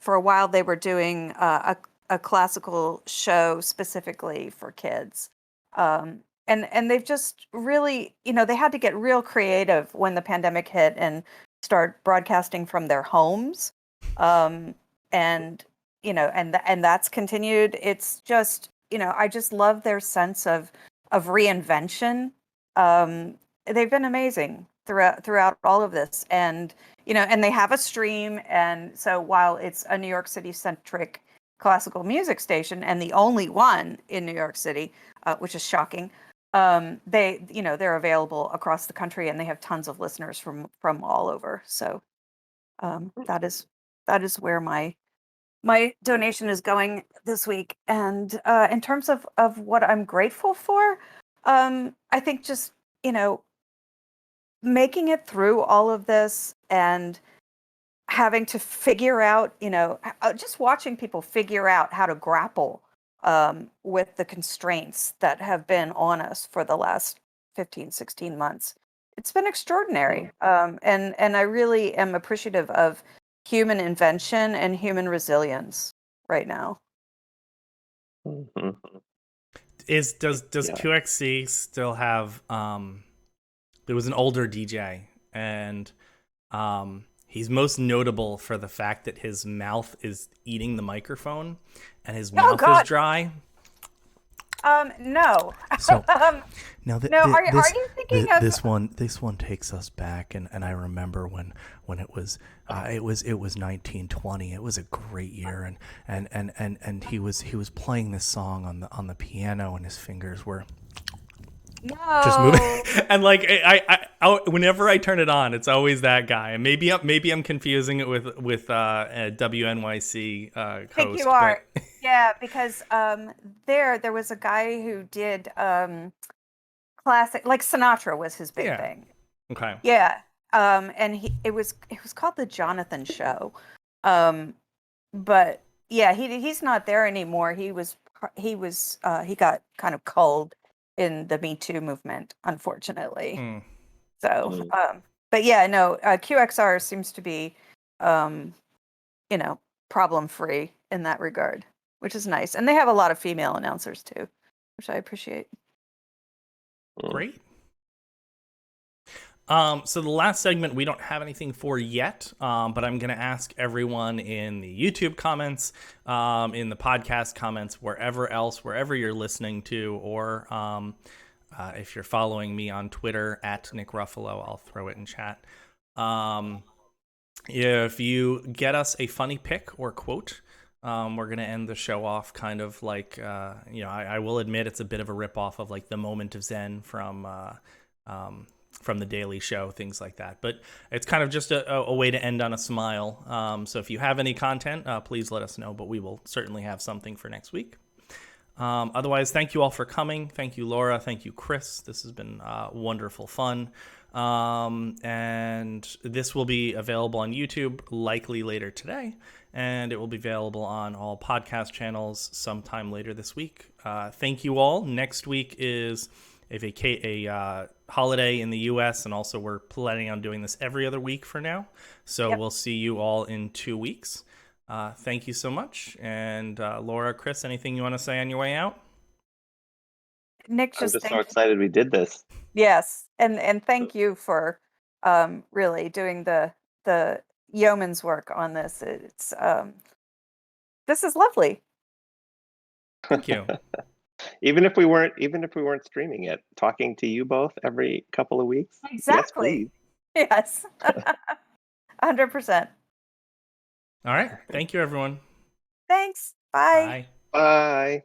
S3: for a while they were doing a classical show specifically for kids. And they've just really, they had to get real creative when the pandemic hit and start broadcasting from their homes. And and that's continued. It's just, I just love their sense of reinvention. They've been amazing throughout all of this, and and they have a stream. And so while it's a New York City centric classical music station and the only one in New York City, which is shocking, they're available across the country, and they have tons of listeners from all over. So that is where my donation is going this week. And in terms of what I'm grateful for, I think just making it through all of this and having to figure out, just watching people figure out how to grapple with the constraints that have been on us for the last 15, 16 months. It's been extraordinary. And I really am appreciative of human invention and human resilience right now.
S2: Mm-hmm.
S1: Does QXC still have there was an older DJ, and he's most notable for the fact that his mouth is eating the microphone and his mouth is dry.
S3: No.
S4: So now
S3: are you thinking of
S4: this one? This one takes us back, and I remember when it was 1920. It was a great year, and he was playing this song on the piano, and his fingers were Just move
S3: No.
S1: And like whenever I turn it on, it's always that guy. And maybe I'm confusing it with a WNYC
S3: I think
S1: host.
S3: you are.
S1: But
S3: Yeah, because there was a guy who did classic, like Sinatra was his big
S1: Yeah.
S3: thing.
S1: okay.
S3: Yeah. And it was called the Jonathan Show. But yeah, he's not there anymore. He got kind of culled in the Me Too movement, unfortunately.
S1: Hmm.
S3: So, but yeah, no, QXR seems to be, problem free in that regard, which is nice. And they have a lot of female announcers too, which I appreciate.
S1: Great. So the last segment we don't have anything for yet, but I'm going to ask everyone in the YouTube comments, in the podcast comments, wherever you're listening to, or if you're following me on Twitter at Nick Ruffalo, I'll throw it in chat. If you get us a funny pick or quote, we're going to end the show off kind of like, I will admit it's a bit of a ripoff of like the Moment of Zen from The Daily Show, things like that. But it's kind of just a way to end on a smile. So if you have any content, please let us know, but we will certainly have something for next week. Otherwise, thank you all for coming. Thank you, Laura. Thank you, Chris. This has been wonderful fun. And this will be available on YouTube likely later today, and it will be available on all podcast channels sometime later this week. Thank you all. Next week is a holiday in the US, and also we're planning on doing this every other week for now. So
S3: Yep.
S1: We'll see you all in 2 weeks. Thank you so much. And Laura, Chris, anything you want to say on your way out?
S3: Nick,
S2: I'm
S3: just
S2: just so
S3: thank
S2: excited we did this.
S3: Yes, and thank you for really doing the yeoman's work on this. It's this is lovely.
S1: Thank you.
S2: Even if we weren't streaming it, talking to you both every couple of weeks.
S3: Exactly.
S2: Yes, please.
S3: Yes. 100%.
S1: All right. Thank you, everyone.
S3: Thanks. Bye.
S1: Bye.
S2: Bye.